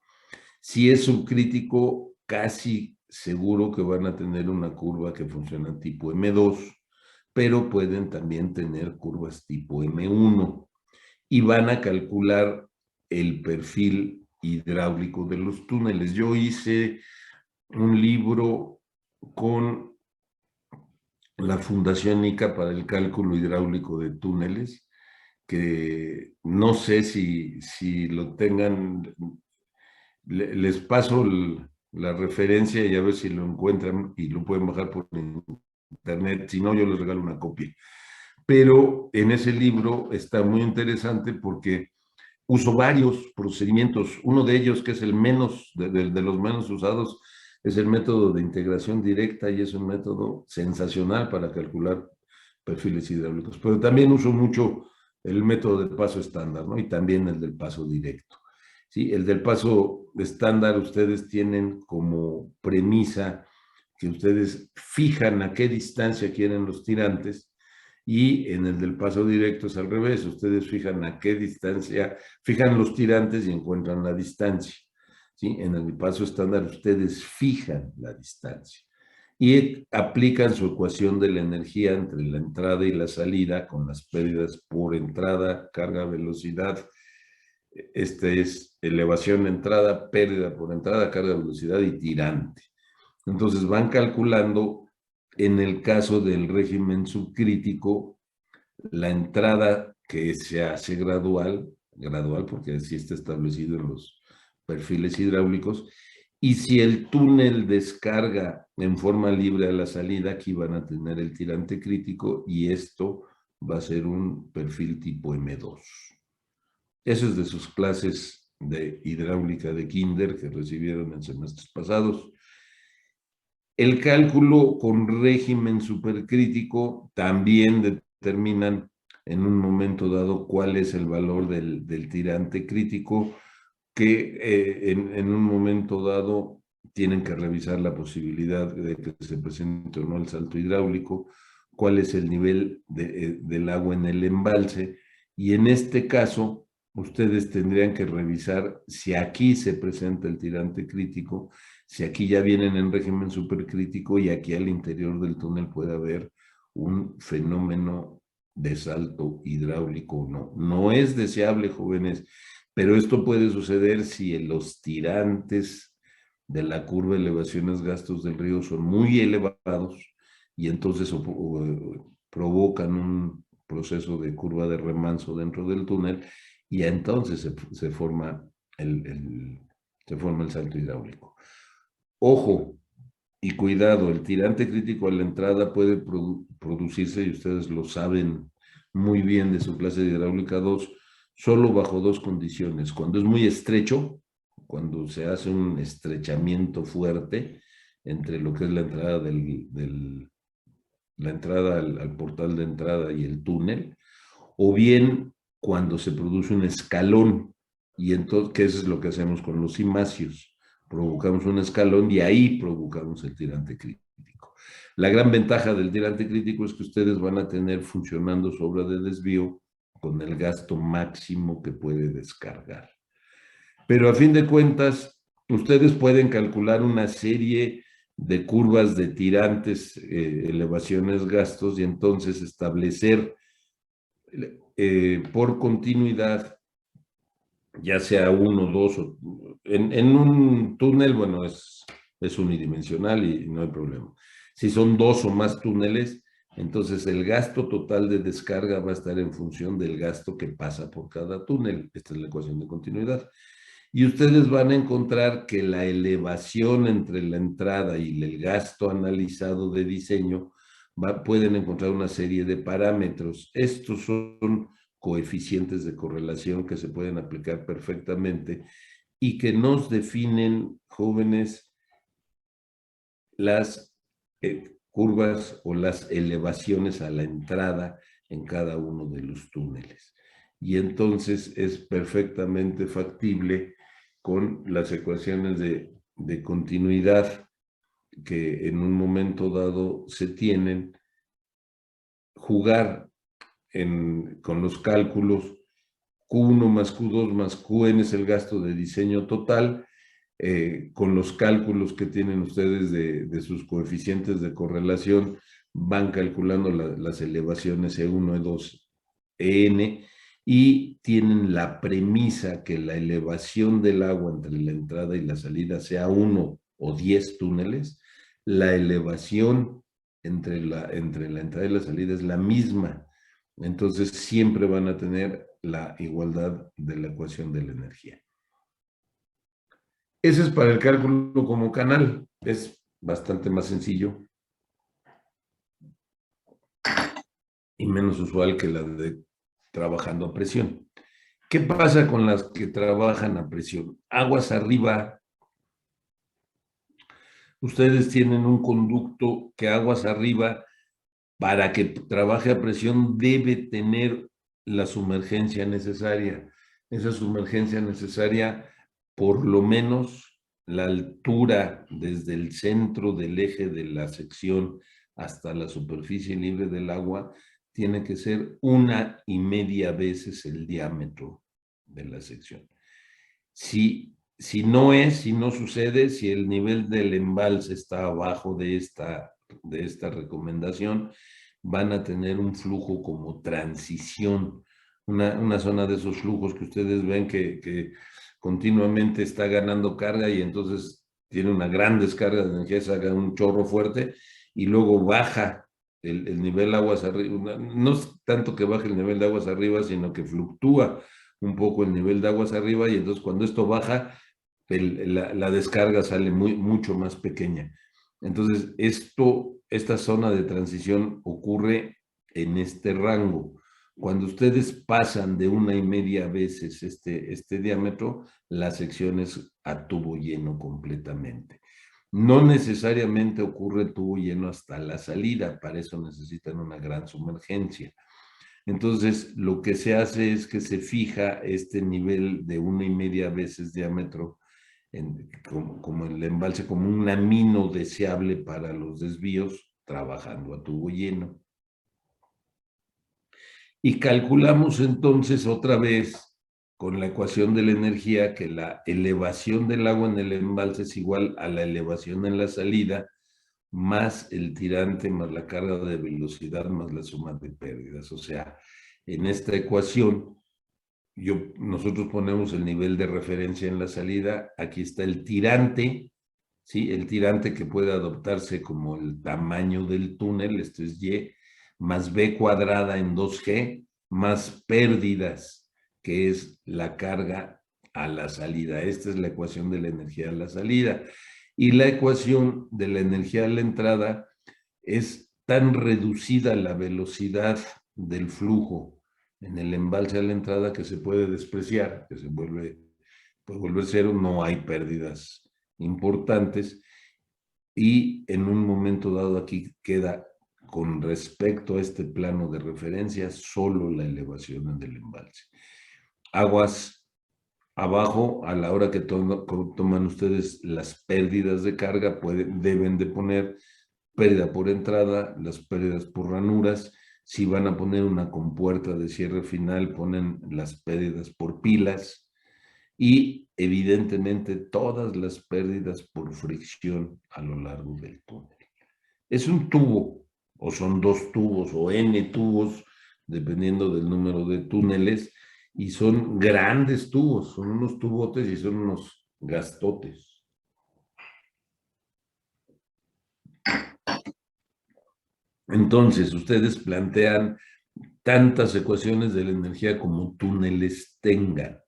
Si es subcrítico, casi seguro que van a tener una curva que funciona tipo M2, pero pueden también tener curvas tipo M1 y van a calcular el perfil hidráulico de los túneles. Yo hice un libro con la Fundación ICA para el cálculo hidráulico de túneles, que no sé si lo tengan, les paso la referencia y a ver si lo encuentran y lo pueden bajar por internet, si no yo les regalo una copia. Pero en ese libro está muy interesante porque uso varios procedimientos. Uno de ellos, que es el menos, de los menos usados, es el método de integración directa y es un método sensacional para calcular perfiles hidráulicos. Pero también uso mucho el método de paso estándar, ¿no? Y también el del paso directo. ¿Sí? El del paso estándar, ustedes tienen como premisa que ustedes fijan a qué distancia quieren los tirantes, y en el del paso directo es al revés, ustedes fijan a qué distancia, fijan los tirantes y encuentran la distancia. ¿Sí? En el paso estándar ustedes fijan la distancia y aplican su ecuación de la energía entre la entrada y la salida con las pérdidas por entrada, carga, velocidad. Este es elevación entrada, pérdida por entrada, carga, velocidad y tirante. Entonces van calculando, en el caso del régimen subcrítico, la entrada que se hace gradual porque así está establecido en los perfiles hidráulicos, y si el túnel descarga en forma libre a la salida, aquí van a tener el tirante crítico y esto va a ser un perfil tipo M2. Eso es de sus clases de hidráulica de kinder que recibieron en semestres pasados. El cálculo con régimen supercrítico también determinan en un momento dado cuál es el valor del tirante crítico, que en un momento dado tienen que revisar la posibilidad de que se presente o no el salto hidráulico, cuál es el nivel del agua en el embalse, y en este caso ustedes tendrían que revisar si aquí se presenta el tirante crítico, si aquí ya vienen en régimen supercrítico y aquí al interior del túnel puede haber un fenómeno de salto hidráulico o no. No es deseable, jóvenes, pero esto puede suceder si los tirantes de la curva de elevaciones gastos del río son muy elevados y entonces provocan un proceso de curva de remanso dentro del túnel y entonces se forma el salto hidráulico. Ojo y cuidado, el tirante crítico a la entrada puede producirse, y ustedes lo saben muy bien de su clase de hidráulica 2, solo bajo dos condiciones: cuando es muy estrecho, cuando se hace un estrechamiento fuerte entre lo que es la entrada la entrada al portal de entrada y el túnel, o bien cuando se produce un escalón, y entonces, ¿qué es lo que hacemos con los cimacios? Provocamos un escalón y ahí provocamos el tirante crítico. La gran ventaja del tirante crítico es que ustedes van a tener funcionando su obra de desvío con el gasto máximo que puede descargar. Pero a fin de cuentas, ustedes pueden calcular una serie de curvas de tirantes, elevaciones, gastos, y entonces establecer por continuidad, ya sea uno, dos, en un túnel, bueno, es unidimensional y no hay problema. Si son dos o más túneles, entonces el gasto total de descarga va a estar en función del gasto que pasa por cada túnel. Esta es la ecuación de continuidad. Y ustedes van a encontrar que la elevación entre la entrada y el gasto analizado de diseño pueden encontrar una serie de parámetros. Estos son coeficientes de correlación que se pueden aplicar perfectamente y que nos definen, jóvenes, las curvas o las elevaciones a la entrada en cada uno de los túneles. Y entonces es perfectamente factible con las ecuaciones de continuidad que en un momento dado se tienen, jugar con los cálculos. Q1 más Q2 más Qn es el gasto de diseño total, con los cálculos que tienen ustedes de sus coeficientes de correlación, van calculando las elevaciones E1, E2, En, y tienen la premisa que la elevación del agua entre la entrada y la salida sea 1 o 10 túneles, la elevación entre la entrada y la salida es la misma. Entonces siempre van a tener la igualdad de la ecuación de la energía. Ese es para el cálculo como canal. Es bastante más sencillo y menos usual que la de trabajando a presión. ¿Qué pasa con las que trabajan a presión? Aguas arriba. Ustedes tienen un conducto que aguas arriba, para que trabaje a presión, debe tener la sumergencia necesaria. Esa sumergencia necesaria, por lo menos la altura desde el centro del eje de la sección hasta la superficie libre del agua, tiene que ser 1,5 veces el diámetro de la sección. Si no sucede, si el nivel del embalse está abajo de esta recomendación, van a tener un flujo como transición, una zona de esos flujos que ustedes ven que continuamente está ganando carga y entonces tiene una gran descarga de energía, saca un chorro fuerte y luego baja el nivel de aguas arriba. No es tanto que baje el nivel de aguas arriba, sino que fluctúa un poco el nivel de aguas arriba y entonces cuando esto baja, la descarga sale mucho más pequeña. Entonces, esta zona de transición ocurre en este rango. Cuando ustedes pasan de 1,5 veces este diámetro, la sección es a tubo lleno completamente. No necesariamente ocurre tubo lleno hasta la salida, para eso necesitan una gran sumergencia. Entonces, lo que se hace es que se fija este nivel de 1,5 veces diámetro como el embalse, como un amino deseable para los desvíos, trabajando a tubo lleno. Y calculamos entonces otra vez con la ecuación de la energía que la elevación del agua en el embalse es igual a la elevación en la salida, más el tirante, más la carga de velocidad, más la suma de pérdidas. O sea, en esta ecuación, nosotros ponemos el nivel de referencia en la salida, aquí está el tirante, ¿sí? El tirante que puede adoptarse como el tamaño del túnel, esto es Y, más B cuadrada en 2G, más pérdidas, que es la carga a la salida. Esta es la ecuación de la energía a la salida. Y la ecuación de la energía a la entrada es tan reducida la velocidad del flujo en el embalse a la entrada que se puede despreciar, que puede volver cero, no hay pérdidas importantes y en un momento dado aquí queda con respecto a este plano de referencia solo la elevación en el embalse. Aguas abajo, a la hora que toman ustedes las pérdidas de carga, deben de poner pérdida por entrada, las pérdidas por ranuras. Si van a poner una compuerta de cierre final, ponen las pérdidas por pilas y evidentemente todas las pérdidas por fricción a lo largo del túnel. Es un tubo, o son 2 tubos, o N tubos, dependiendo del número de túneles, y son grandes tubos, son unos tubotes y son unos gastotes. Entonces, ustedes plantean tantas ecuaciones de la energía como túneles tengan.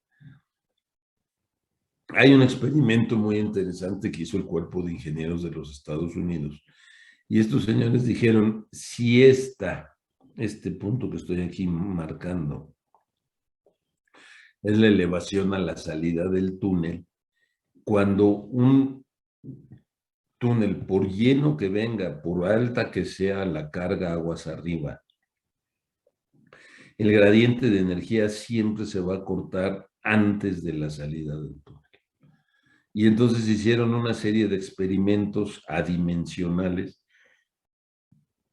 Hay un experimento muy interesante que hizo el Cuerpo de Ingenieros de los Estados Unidos. Y estos señores dijeron, si este punto que estoy aquí marcando es la elevación a la salida del túnel. Cuando un túnel, por lleno que venga, por alta que sea la carga aguas arriba, el gradiente de energía siempre se va a cortar antes de la salida del túnel. Y entonces hicieron una serie de experimentos adimensionales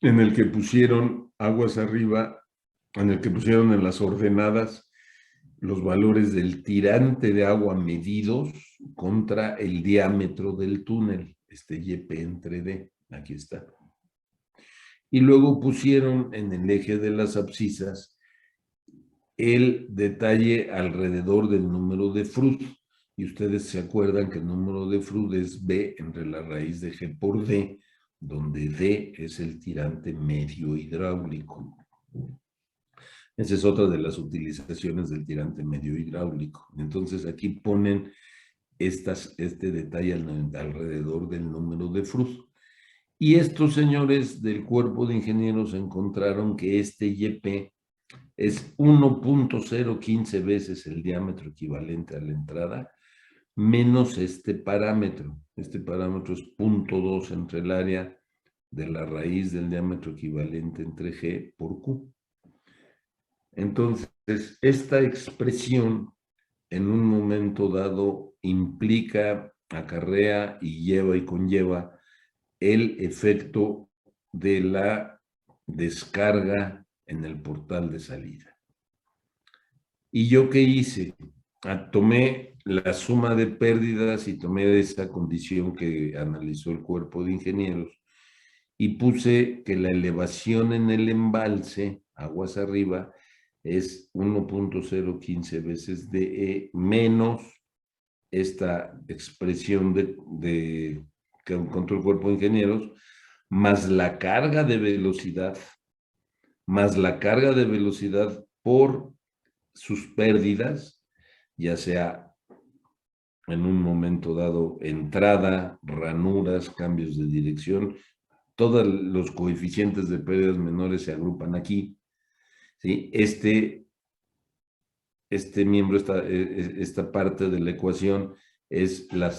en el que pusieron aguas arriba, en el que pusieron en las ordenadas los valores del tirante de agua medidos contra el diámetro del túnel, YP entre D, aquí está. Y luego pusieron en el eje de las abscisas el detalle alrededor del número de Froude. Y ustedes se acuerdan que el número de Froude es B entre la raíz de G por D, donde D es el tirante medio hidráulico. Esa es otra de las utilizaciones del tirante medio hidráulico. Entonces aquí ponen este detalle alrededor del número de Froude. Y estos señores del cuerpo de ingenieros encontraron que este YP es 1.015 veces el diámetro equivalente a la entrada, menos este parámetro. Este parámetro es 0.2 entre el área de la raíz del diámetro equivalente entre G por Q. Entonces, esta expresión en un momento dado implica, acarrea y lleva y conlleva el efecto de la descarga en el portal de salida. ¿Y yo qué hice? Tomé la suma de pérdidas y tomé esa condición que analizó el cuerpo de ingenieros y puse que la elevación en el embalse, aguas arriba, es 1.015 veces DE menos esta expresión que encontró el cuerpo de ingenieros, más la carga de velocidad, por sus pérdidas, ya sea en un momento dado entrada, ranuras, cambios de dirección, todos los coeficientes de pérdidas menores se agrupan aquí, ¿sí? Este miembro, esta parte de la ecuación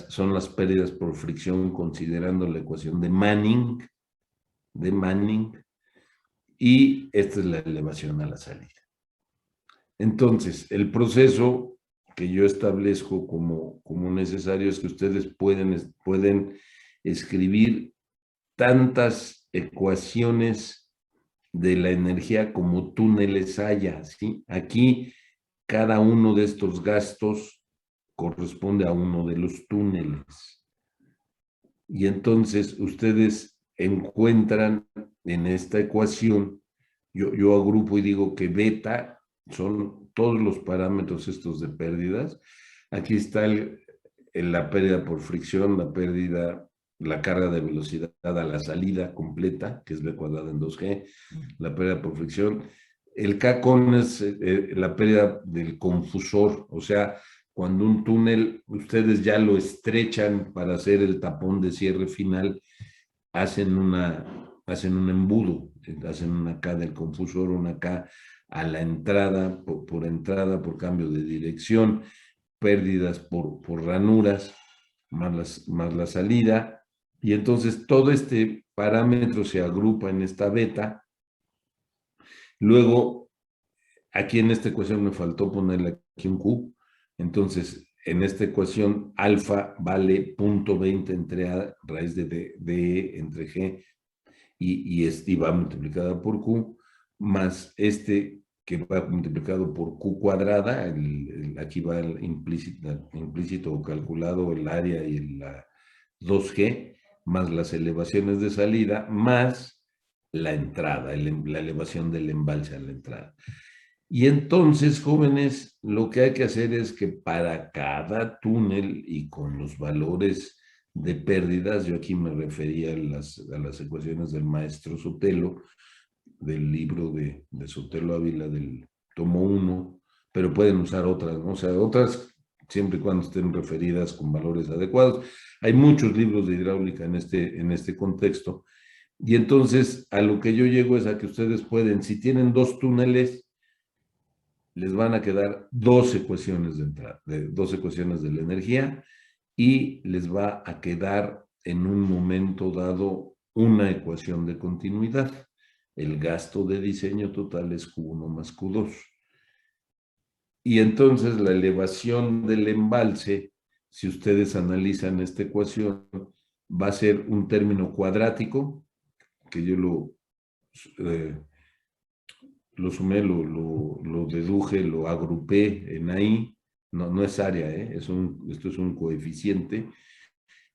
son las pérdidas por fricción considerando la ecuación de Manning, y esta es la elevación a la salida. Entonces, el proceso que yo establezco como necesario es que ustedes pueden escribir tantas ecuaciones de la energía como túneles haya, ¿sí? Aquí cada uno de estos gastos corresponde a uno de los túneles. Y entonces ustedes encuentran en esta ecuación, yo agrupo y digo que beta son todos los parámetros estos de pérdidas. Aquí está la pérdida por fricción, la carga de velocidad a la salida completa, que es B cuadrada en 2G, la pérdida por fricción. El K-con es la pérdida del confusor, o sea, cuando un túnel, ustedes ya lo estrechan para hacer el tapón de cierre final, hacen un embudo, hacen una K del confusor, una K a la entrada, por cambio de dirección, pérdidas por ranuras, más la salida, y entonces todo este parámetro se agrupa en esta beta. Luego, aquí en esta ecuación me faltó ponerle aquí un Q, entonces en esta ecuación alfa vale 0.20 entre A raíz de D entre G y va multiplicada por Q, más que va multiplicado por Q cuadrada, aquí va el implícito o calculado el área y la 2G, más las elevaciones de salida, más la entrada, la elevación del embalse a la entrada. Y entonces, jóvenes, lo que hay que hacer es que para cada túnel y con los valores de pérdidas, yo aquí me refería a las ecuaciones del maestro Sotelo, del libro de Sotelo Ávila del tomo 1, pero pueden usar otras, ¿no? O sea, otras siempre y cuando estén referidas con valores adecuados. Hay muchos libros de hidráulica en este contexto. Y entonces, a lo que yo llego es a que ustedes pueden, si tienen dos túneles, les van a quedar dos ecuaciones de entrada, dos ecuaciones de la energía, y les va a quedar en un momento dado una ecuación de continuidad. El gasto de diseño total es Q1 más Q2. Y entonces la elevación del embalse, si ustedes analizan esta ecuación, va a ser un término cuadrático, que yo lo sumé, lo deduje, lo agrupé en ahí. No, no es área, esto es un coeficiente.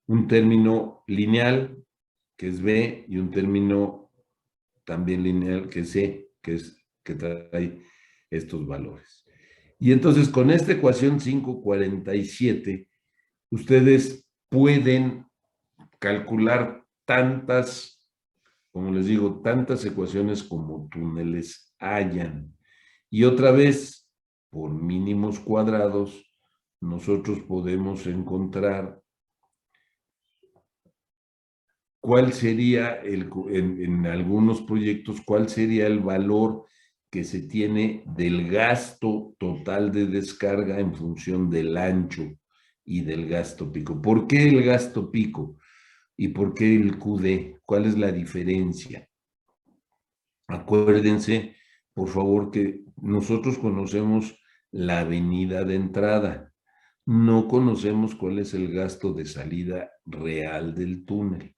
Un término lineal, que es B, y un término también lineal, que es C, que trae estos valores. Y entonces con esta ecuación 547, ustedes pueden calcular tantas, como les digo, tantas ecuaciones como túneles hayan. Y otra vez, por mínimos cuadrados, nosotros podemos encontrar cuál sería, en algunos proyectos, cuál sería el valor que se tiene del gasto total de descarga en función del ancho y del gasto pico. ¿Por qué el gasto pico? ¿Y por qué el QD? ¿Cuál es la diferencia? Acuérdense, por favor, que nosotros conocemos la avenida de entrada. No conocemos cuál es el gasto de salida real del túnel.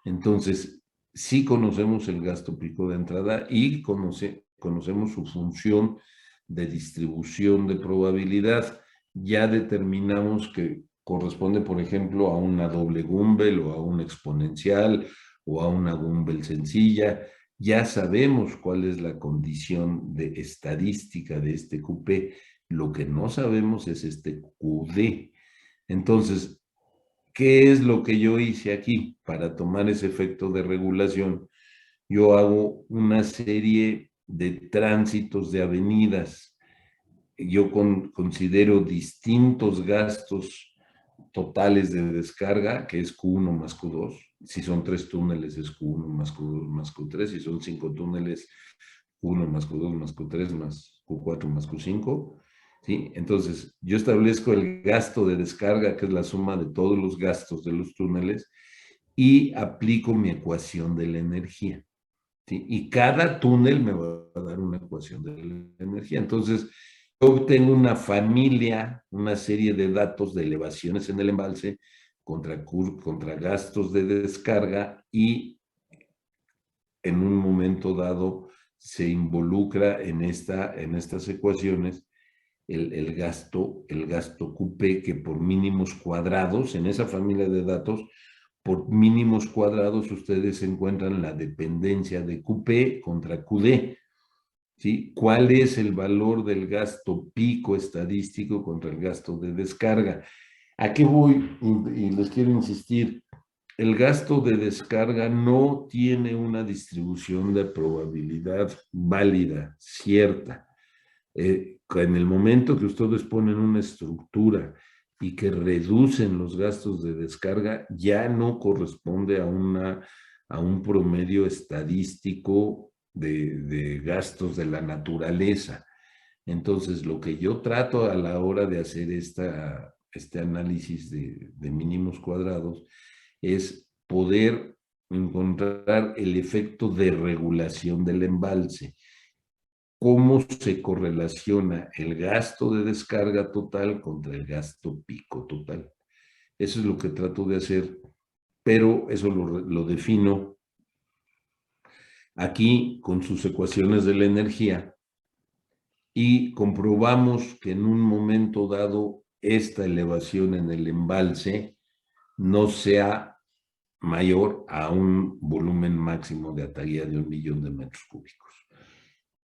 Entonces, sí conocemos el gasto pico de entrada y conocemos su función de distribución de probabilidad. Ya determinamos que corresponde, por ejemplo, a una doble Gumbel o a una exponencial o a una Gumbel sencilla. Ya sabemos cuál es la condición de estadística de este QP. Lo que no sabemos es este QD. Entonces, ¿qué es lo que yo hice aquí para tomar ese efecto de regulación? Yo hago una serie de tránsitos de avenidas. Yo considero distintos gastos totales de descarga, que es Q1 más Q2. Si son 3 túneles, es Q1 más Q2 más Q3. Si son 5 túneles, Q1 más Q2 más Q3 más Q4 más Q5. ¿Sí? Entonces, yo establezco el gasto de descarga, que es la suma de todos los gastos de los túneles, y aplico mi ecuación de la energía. ¿Sí? Y cada túnel me va a dar una ecuación de la energía. Entonces, yo tengo una familia, una serie de datos de elevaciones en el embalse contra gastos de descarga, y en un momento dado se involucra en estas ecuaciones el gasto QP, que por mínimos cuadrados, en esa familia de datos, por mínimos cuadrados ustedes encuentran la dependencia de QP contra QD. ¿Sí? ¿Cuál es el valor del gasto pico estadístico contra el gasto de descarga? ¿A qué voy? Y les quiero insistir. El gasto de descarga no tiene una distribución de probabilidad válida, cierta. En el momento que ustedes ponen una estructura y que reducen los gastos de descarga, ya no corresponde a un promedio estadístico de gastos de la naturaleza. Entonces, lo que yo trato a la hora de hacer este análisis de mínimos cuadrados es poder encontrar el efecto de regulación del embalse. ¿Cómo se correlaciona el gasto de descarga total contra el gasto pico total? Eso es lo que trato de hacer, pero eso lo defino aquí con sus ecuaciones de la energía, y comprobamos que en un momento dado esta elevación en el embalse no sea mayor a un volumen máximo de ataguía de 1.000.000 de metros cúbicos.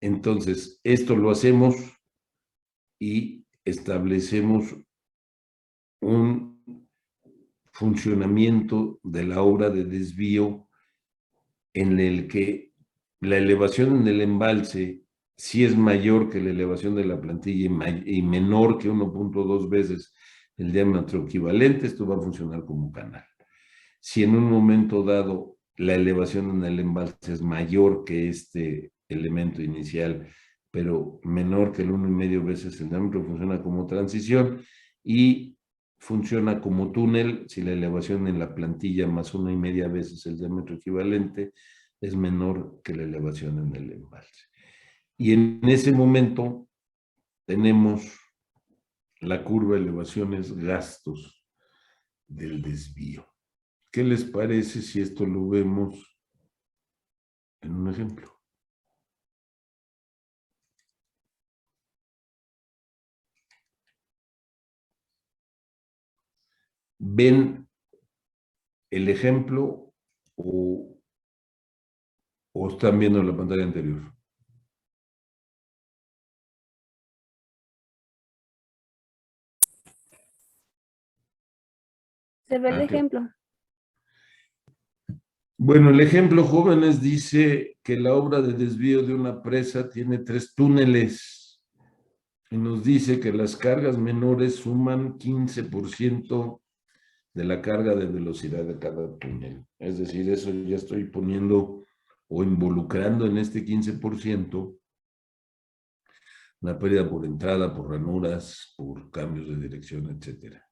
Entonces, esto lo hacemos y establecemos un funcionamiento de la obra de desvío en el que la elevación en el embalse sí es mayor que la elevación de la plantilla y menor que 1.2 veces el diámetro equivalente. Esto va a funcionar como canal. Si en un momento dado la elevación en el embalse es mayor que este elemento inicial, pero menor que el 1,5 veces el diámetro, funciona como transición y funciona como túnel si la elevación en la plantilla más 1,5 veces el diámetro equivalente es menor que la elevación en el embalse. Y en ese momento tenemos la curva elevaciones gastos del desvío. ¿Qué les parece si esto lo vemos en un ejemplo? ¿Ven el ejemplo o están viendo la pantalla anterior? Se ve el Ah, ejemplo. bueno, el ejemplo, jóvenes, dice que la obra de desvío de una presa tiene 3 túneles y nos dice que las cargas menores suman 15% de la carga de velocidad de cada túnel. Es decir, eso ya estoy poniendo o involucrando en este 15% la pérdida por entrada, por ranuras, por cambios de dirección, etcétera.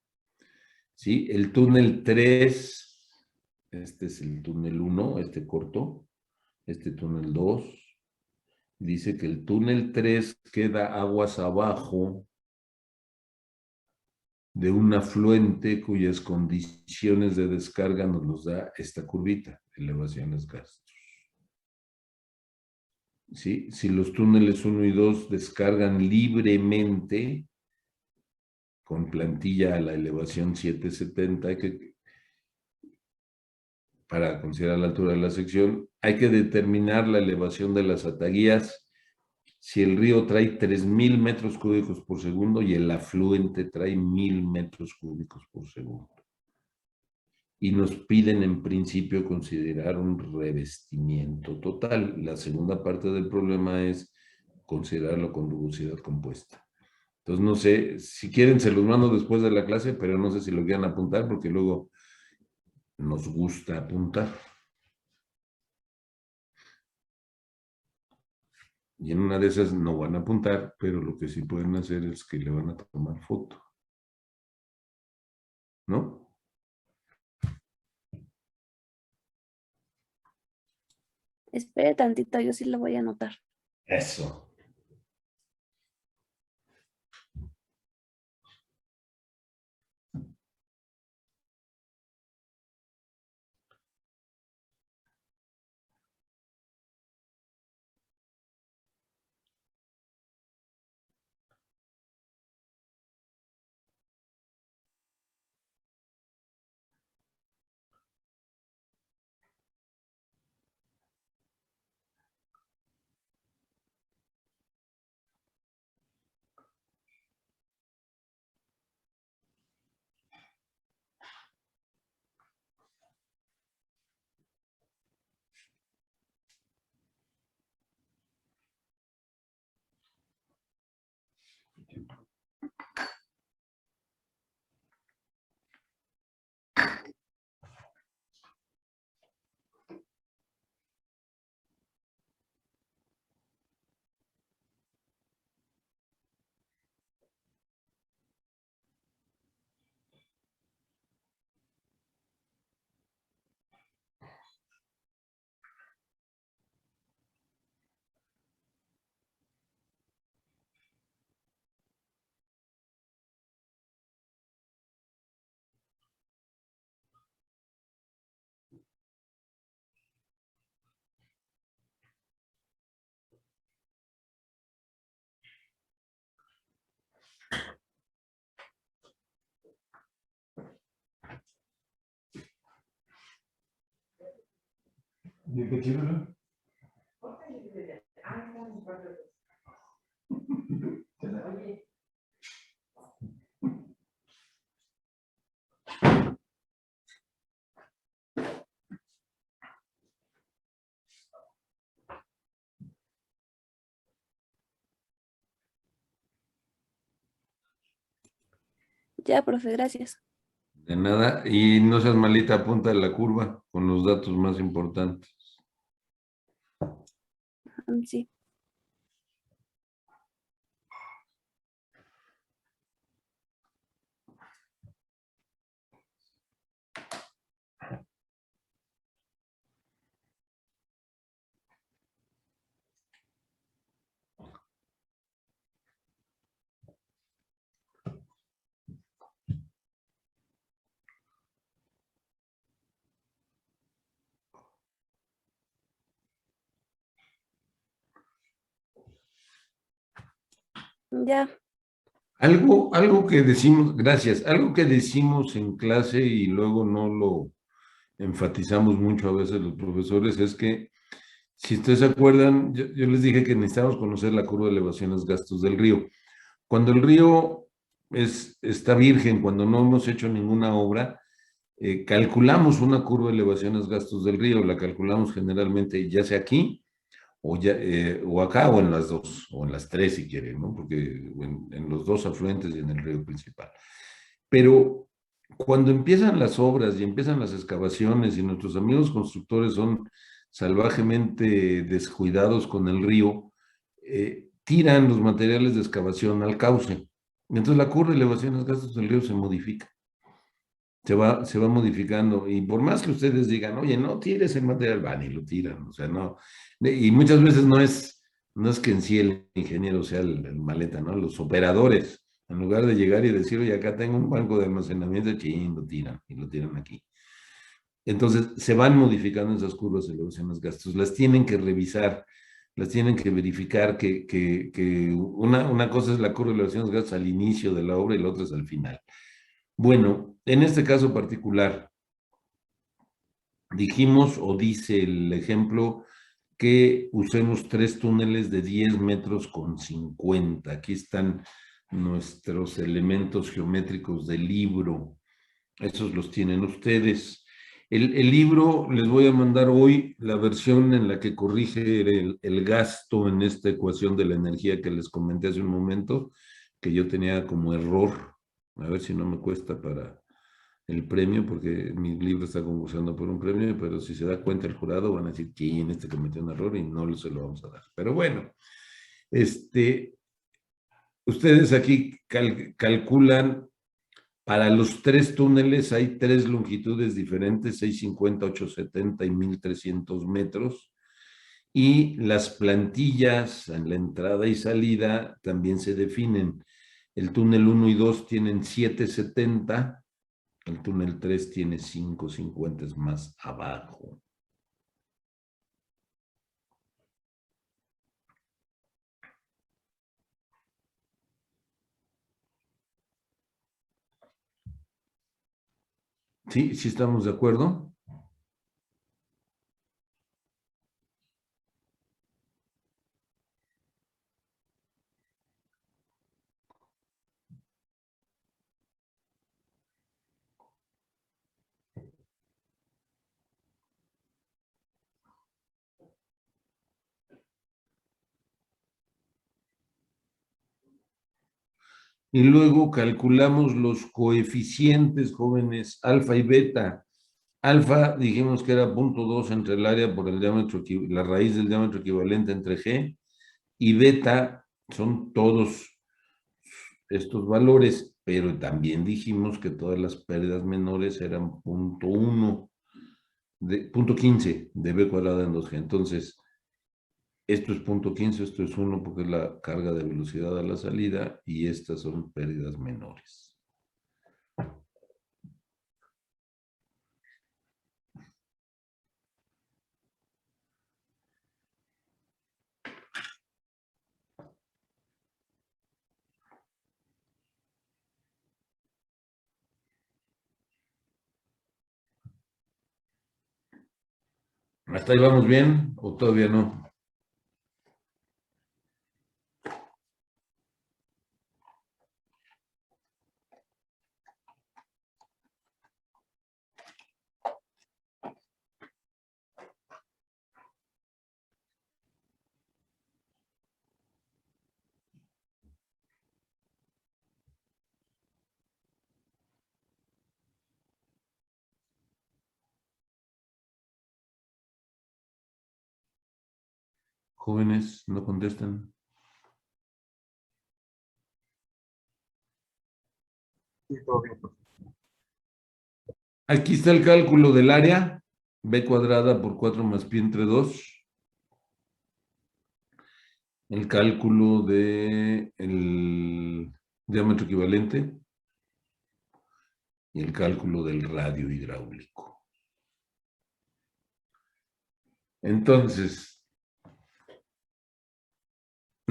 ¿Sí? El túnel 3, este es el túnel 1, este corto, este túnel 2, dice que el túnel 3 queda aguas abajo de un afluente cuyas condiciones de descarga nos los da esta curvita, elevaciones gastos. ¿Sí? Si los túneles 1 y 2 descargan libremente, con plantilla a la elevación 770, para considerar la altura de la sección, hay que determinar la elevación de las ataguías si el río trae 3,000 metros cúbicos por segundo y el afluente trae 1,000 metros cúbicos por segundo. Y nos piden en principio considerar un revestimiento total. La segunda parte del problema es considerarlo con rugosidad compuesta. Entonces, no sé, si quieren se los mando después de la clase, pero no sé si lo quieran apuntar porque luego nos gusta apuntar. Y en una de esas no van a apuntar, pero lo que sí pueden hacer es que le van a tomar foto. ¿No? Espere tantito, yo sí lo voy a anotar. Eso. ¿De qué quiero? Ya, profe, gracias. De nada. Y no seas malita, apunta a la curva con los datos más importantes. Sí. Ya. Algo que decimos, gracias, algo que decimos en clase y luego no lo enfatizamos mucho a veces los profesores es que, si ustedes se acuerdan, yo les dije que necesitamos conocer la curva de elevaciones gastos del río. Cuando el río está virgen, cuando no hemos hecho ninguna obra, calculamos una curva de elevaciones gastos del río, la calculamos generalmente ya sea aquí o acá o en las dos, o en las tres si quieren, ¿no? Porque en los dos afluentes y en el río principal. Pero cuando empiezan las obras y empiezan las excavaciones y nuestros amigos constructores son salvajemente descuidados con el río, tiran los materiales de excavación al cauce. Entonces la curva de elevaciones gastos del río se modifica. Se va modificando y por más que ustedes digan, oye, no tires el material, van y lo tiran, o sea, no, y muchas veces no es que en sí el ingeniero sea el maleta, ¿no? Los operadores, en lugar de llegar y decir, oye, acá tengo un banco de almacenamiento, ching, lo tiran y lo tiran aquí. Entonces, se van modificando esas curvas de elevación de gastos, las tienen que revisar, las tienen que verificar, que una cosa es la curva de elevación de gastos al inicio de la obra y la otra es al final. Bueno, en este caso particular, dijimos o dice el ejemplo que usemos 3 túneles de 10 metros con 50. Aquí están nuestros elementos geométricos del libro. Esos los tienen ustedes. El libro, les voy a mandar hoy la versión en la que corrige el gasto en esta ecuación de la energía que les comenté hace un momento, que yo tenía como error. A ver si no me cuesta para el premio, porque mi libro está concursando por un premio, pero si se da cuenta el jurado van a decir quién cometió un error y no se lo vamos a dar. Pero bueno, ustedes aquí calculan, para los 3 túneles hay 3 longitudes diferentes, 650, 870 y 1300 metros, y las plantillas en la entrada y salida también se definen. El túnel 1 y 2 tienen 770, el túnel 3 tiene 550, es más abajo. ¿Sí? ¿Sí estamos de acuerdo? Y luego calculamos los coeficientes, jóvenes, alfa y beta. Alfa dijimos que era 0.2 entre el área por el diámetro, la raíz del diámetro equivalente entre G, y beta son todos estos valores, pero también dijimos que todas las pérdidas menores eran 0.1, de 0.15 de B cuadrada en 2G. Entonces, esto es 0.15, esto es 1 porque es la carga de velocidad a la salida y estas son pérdidas menores. ¿Hasta ahí vamos bien o todavía no? Jóvenes, no contestan. Sí, todo bien. Aquí está el cálculo del área, B cuadrada por 4 más pi entre 2. El cálculo del diámetro equivalente y el cálculo del radio hidráulico. Entonces,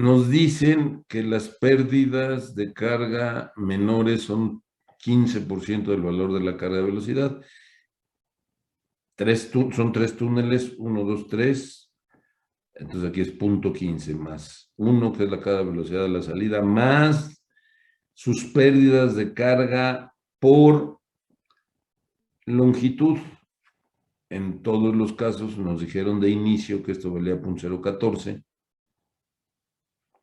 nos dicen que las pérdidas de carga menores son 15% del valor de la carga de velocidad. Son 3 túneles, 1, 2, 3. Entonces aquí es 0.15 más 1, que es la carga de velocidad de la salida, más sus pérdidas de carga por longitud. En todos los casos nos dijeron de inicio que esto valía 0.014.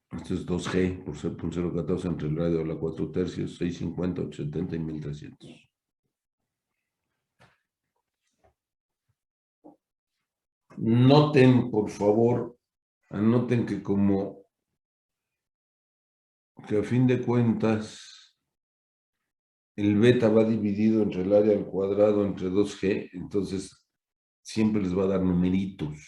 Esto es 2G por ser 0.014 entre el radio de la 4 tercios, 650, 870 y 1300. Noten, por favor, anoten que a fin de cuentas el beta va dividido entre el área al cuadrado entre 2G, entonces siempre les va a dar numeritos,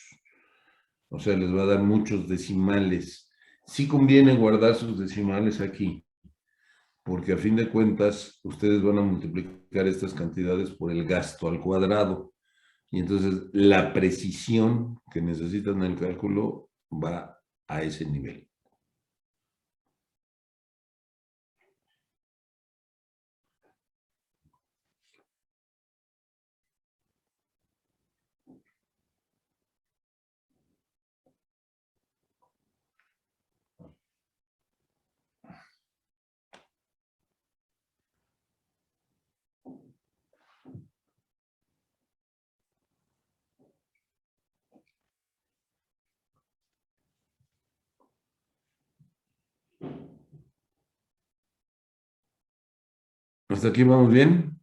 o sea, les va a dar muchos decimales. Sí conviene guardar sus decimales aquí, porque a fin de cuentas ustedes van a multiplicar estas cantidades por el gasto al cuadrado, y entonces la precisión que necesitan en el cálculo va a ese nivel. ¿Hasta aquí vamos bien?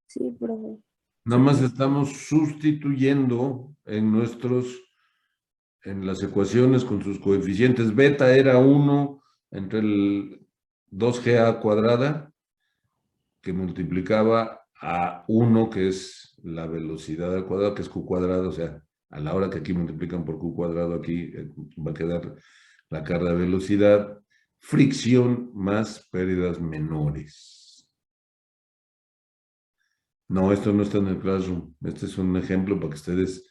Sí, profe. Nada más estamos sustituyendo en las ecuaciones con sus coeficientes. Beta era 1 entre el 2Ga cuadrada, que multiplicaba a 1, que es la velocidad al cuadrado, que es Q cuadrado, o sea, a la hora que aquí multiplican por Q cuadrado, aquí va a quedar la carga de velocidad, fricción más pérdidas menores. No, esto no está en el Classroom. Este es un ejemplo para que ustedes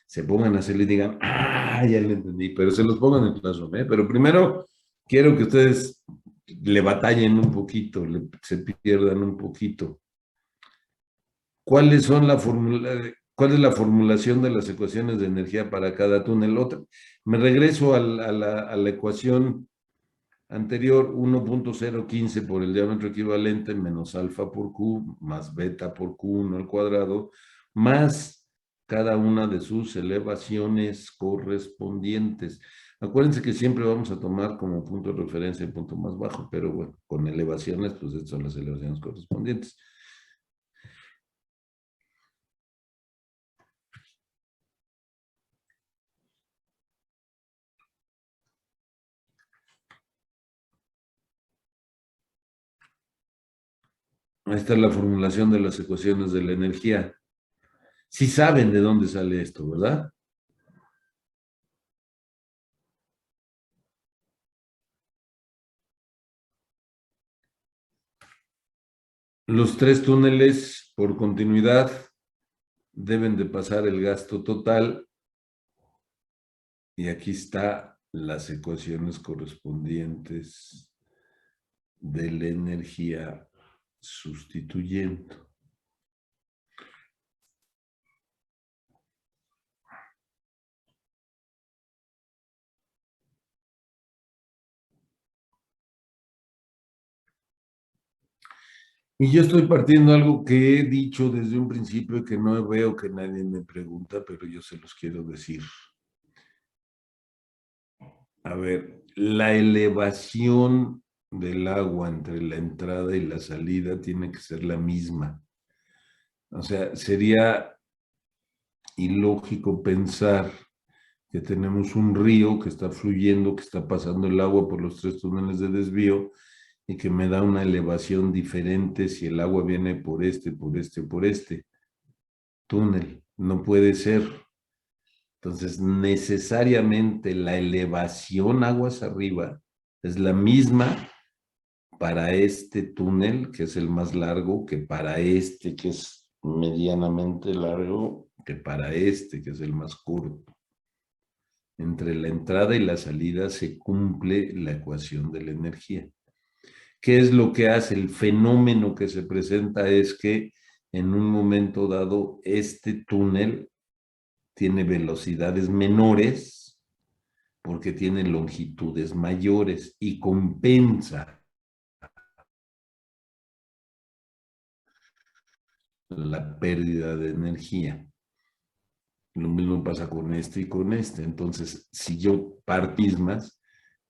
se pongan a hacerlo y digan, ah, ya lo entendí, pero se los pongan en el Classroom, ¿eh? Pero primero quiero que ustedes le batallen un poquito, se pierdan un poquito. ¿Cuál es la formulación de las ecuaciones de energía para cada túnel? Me regreso a la ecuación anterior, 1.015 por el diámetro equivalente menos alfa por Q más beta por Q1 al cuadrado, más cada una de sus elevaciones correspondientes. Acuérdense que siempre vamos a tomar como punto de referencia el punto más bajo, pero bueno, con elevaciones, pues estas son las elevaciones correspondientes. Esta es la formulación de las ecuaciones de la energía. Sí saben de dónde sale esto, ¿verdad? Los 3 túneles por continuidad deben de pasar el gasto total. Y aquí están las ecuaciones correspondientes de la energía sustituyendo. Y yo estoy partiendo algo que he dicho desde un principio y que no veo que nadie me pregunta, pero yo se los quiero decir. A ver, la elevación del agua entre la entrada y la salida tiene que ser la misma. O sea, sería ilógico pensar que tenemos un río que está fluyendo, que está pasando el agua por los 3 túneles de desvío y que me da una elevación diferente si el agua viene por este túnel. No puede ser. Entonces, necesariamente la elevación aguas arriba es la misma para este túnel, que es el más largo, que para este, que es medianamente largo, que para este, que es el más corto. entre la entrada y la salida se cumple la ecuación de la energía. ¿Qué es lo que hace? El fenómeno que se presenta es que en un momento dado este túnel tiene velocidades menores porque tiene longitudes mayores y compensa la pérdida de energía. Lo mismo pasa con este y con este. Entonces, si yo partismas,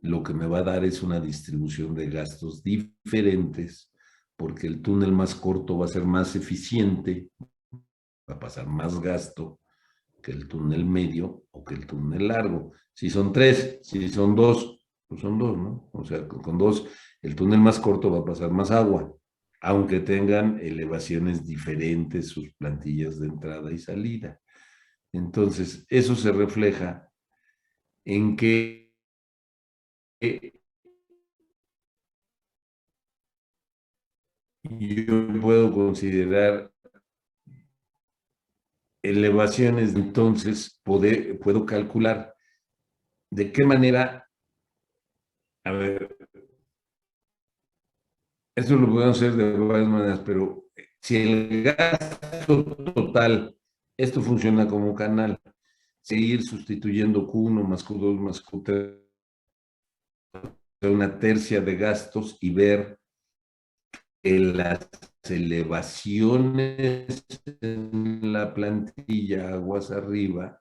lo que me va a dar es una distribución de gastos diferentes, porque el túnel más corto va a ser más eficiente, va a pasar más gasto que el túnel medio o que el túnel largo. Si son tres, si son dos, pues son dos, ¿no? O sea, con dos, el túnel más corto va a pasar más agua, aunque tengan elevaciones diferentes sus plantillas de entrada y salida. Entonces, eso se refleja en que yo puedo considerar elevaciones, entonces puedo calcular de qué manera, a ver, eso lo podemos hacer de varias maneras, pero si el gasto total, esto funciona como canal, seguir sustituyendo Q1 más Q2 más Q3, una tercia de gastos y ver que las elevaciones en la plantilla aguas arriba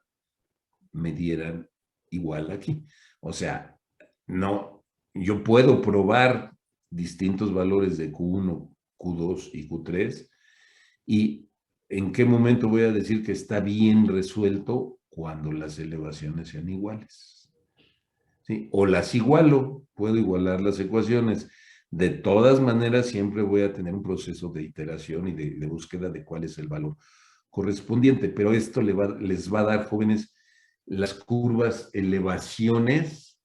me dieran igual aquí. O sea, no, yo puedo probar distintos valores de Q1, Q2 y Q3 y en qué momento voy a decir que está bien resuelto cuando las elevaciones sean iguales. ¿Sí? O las igualo, puedo igualar las ecuaciones. De todas maneras, siempre voy a tener un proceso de iteración y de búsqueda de cuál es el valor correspondiente, pero esto les va a dar, jóvenes, las curvas, elevaciones,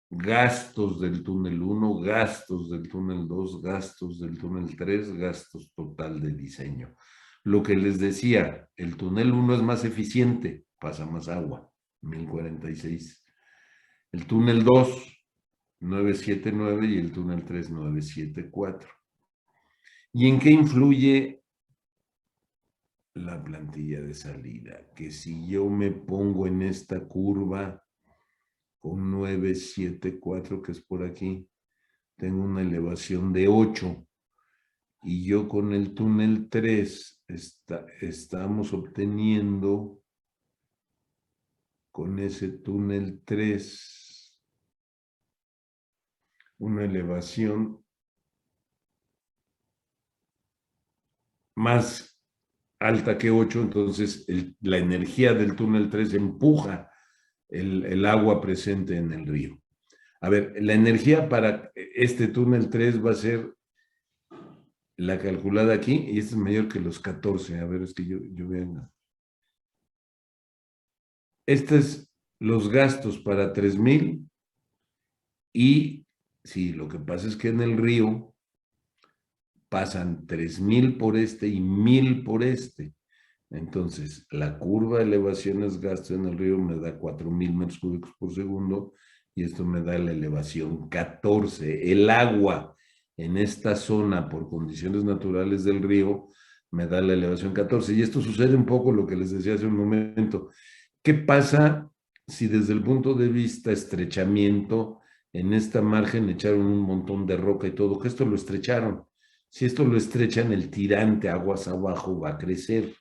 gastos del túnel 1, gastos del túnel 2, gastos del túnel 3, gastos total de diseño. Lo que les decía, el túnel 1 es más eficiente, pasa más agua, 1046. El túnel 2, 979 y el túnel 3, 974. ¿Y en qué influye la plantilla de salida? Que si yo me pongo en esta curva con 974, que es por aquí, tengo una elevación de 8 y yo con el túnel 3 estamos obteniendo con ese túnel 3 una elevación más alta que 8, entonces la energía del túnel 3 empuja el agua presente en el río. A ver, la energía para este túnel 3 va a ser la calculada aquí, y esta es mayor que los 14. A ver, es que yo veo. Este es los gastos para 3000 y sí, lo que pasa es que en el río pasan 3000 por este y 1000 por este. Entonces, la curva de elevaciones gasto en el río me da 4000 metros cúbicos por segundo y esto me da la elevación 14. El agua en esta zona por condiciones naturales del río me da la elevación 14. Y esto sucede un poco lo que les decía hace un momento. ¿Qué pasa si desde el punto de vista estrechamiento en esta margen echaron un montón de roca y todo? Que esto lo estrecharon. Si esto lo estrechan, el tirante aguas abajo va a crecer.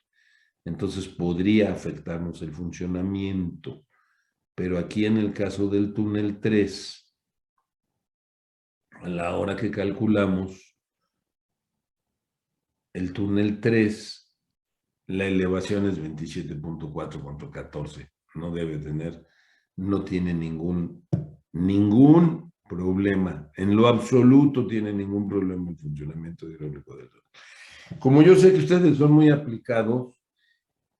Entonces podría afectarnos el funcionamiento. Pero aquí en el caso del túnel 3, a la hora que calculamos, el túnel 3, la elevación es 27.4 contra 14. No debe tener, no tiene ningún problema. En lo absoluto tiene ningún problema el funcionamiento hidráulico del túnel. Como yo sé que ustedes son muy aplicados,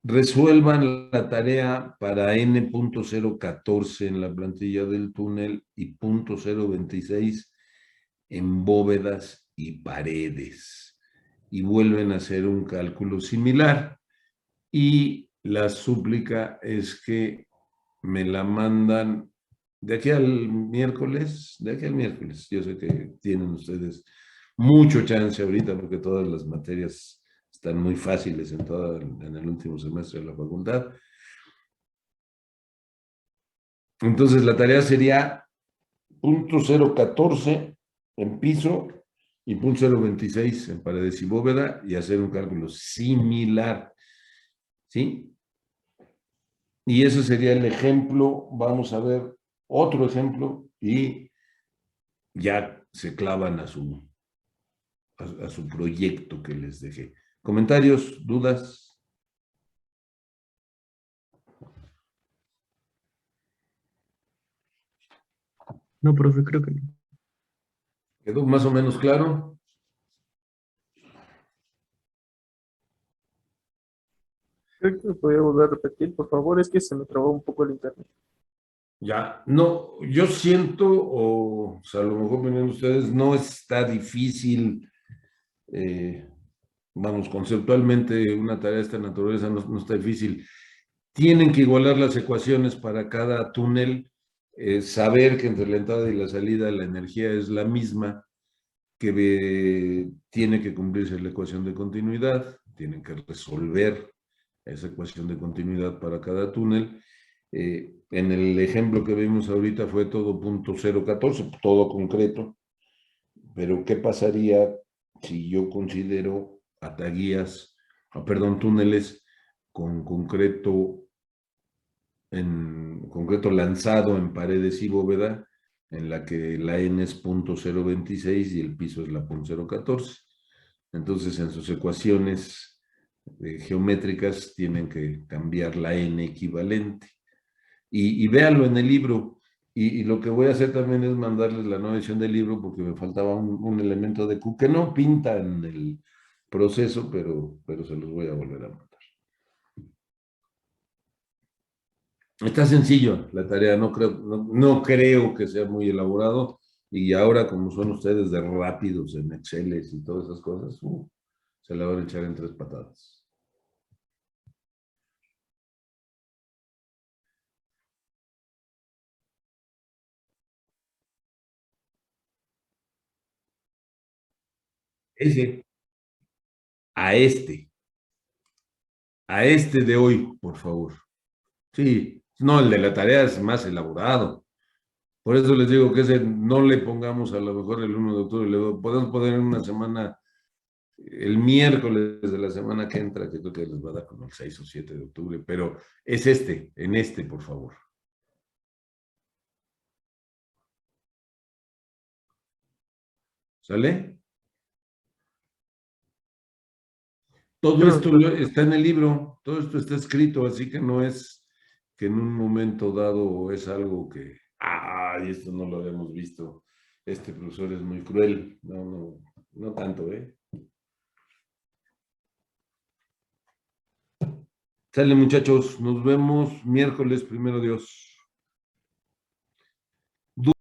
resuelvan la tarea para N.014 en la plantilla del túnel y .026 en bóvedas y paredes. Y vuelven a hacer un cálculo similar. Y la súplica es que me la mandan de aquí al miércoles, Yo sé que tienen ustedes mucho chance ahorita porque todas las materias están muy fáciles en el último semestre de la facultad. Entonces la tarea sería punto 014 en piso y punto 026 en paredes y bóveda y hacer un cálculo similar, ¿sí? Y ese sería el ejemplo. Vamos a ver otro ejemplo y ya se clavan a su proyecto que les dejé. ¿Comentarios? ¿Dudas? No, profe, creo que no. ¿Quedó más o menos claro? Creo que me podría volver a repetir, por favor, es que se me trabó un poco el internet. Ya, no, yo siento, o sea, a lo mejor vienen ustedes, no está difícil, vamos, conceptualmente una tarea de esta naturaleza no está difícil. Tienen que igualar las ecuaciones para cada túnel, saber que entre la entrada y la salida la energía es la misma, que tiene que cumplirse la ecuación de continuidad, tienen que resolver esa ecuación de continuidad para cada túnel. En el ejemplo que vimos ahorita fue todo punto 014, todo concreto, pero ¿qué pasaría si yo considero ataguías, perdón, túneles con concreto lanzado en paredes y bóveda, en la que la N es punto 026 y el piso es la punto 014? Entonces, en sus ecuaciones geométricas tienen que cambiar la N equivalente. Y véanlo en el libro. Y lo que voy a hacer también es mandarles la nueva edición del libro porque me faltaba un elemento de Q que no pinta en el proceso, pero se los voy a volver a mandar. Está sencillo la tarea, no creo que sea muy elaborado. Y ahora, como son ustedes de rápidos en Excel y todas esas cosas, se la van a echar en 3 patadas. Ese, a este, a este de hoy, por favor. Sí, no, el de la tarea es más elaborado. Por eso les digo que ese no le pongamos a lo mejor el 1 de octubre, podemos poner en una semana, el miércoles de la semana que entra, que creo que les va a dar como el 6 o 7 de octubre, pero es en este, por favor. ¿Sale? Todo esto está en el libro, todo esto está escrito, así que no es que en un momento dado es algo que, ay, esto no lo habíamos visto, este profesor es muy cruel. No tanto, ¿eh? Sale, muchachos, nos vemos miércoles, primero Dios.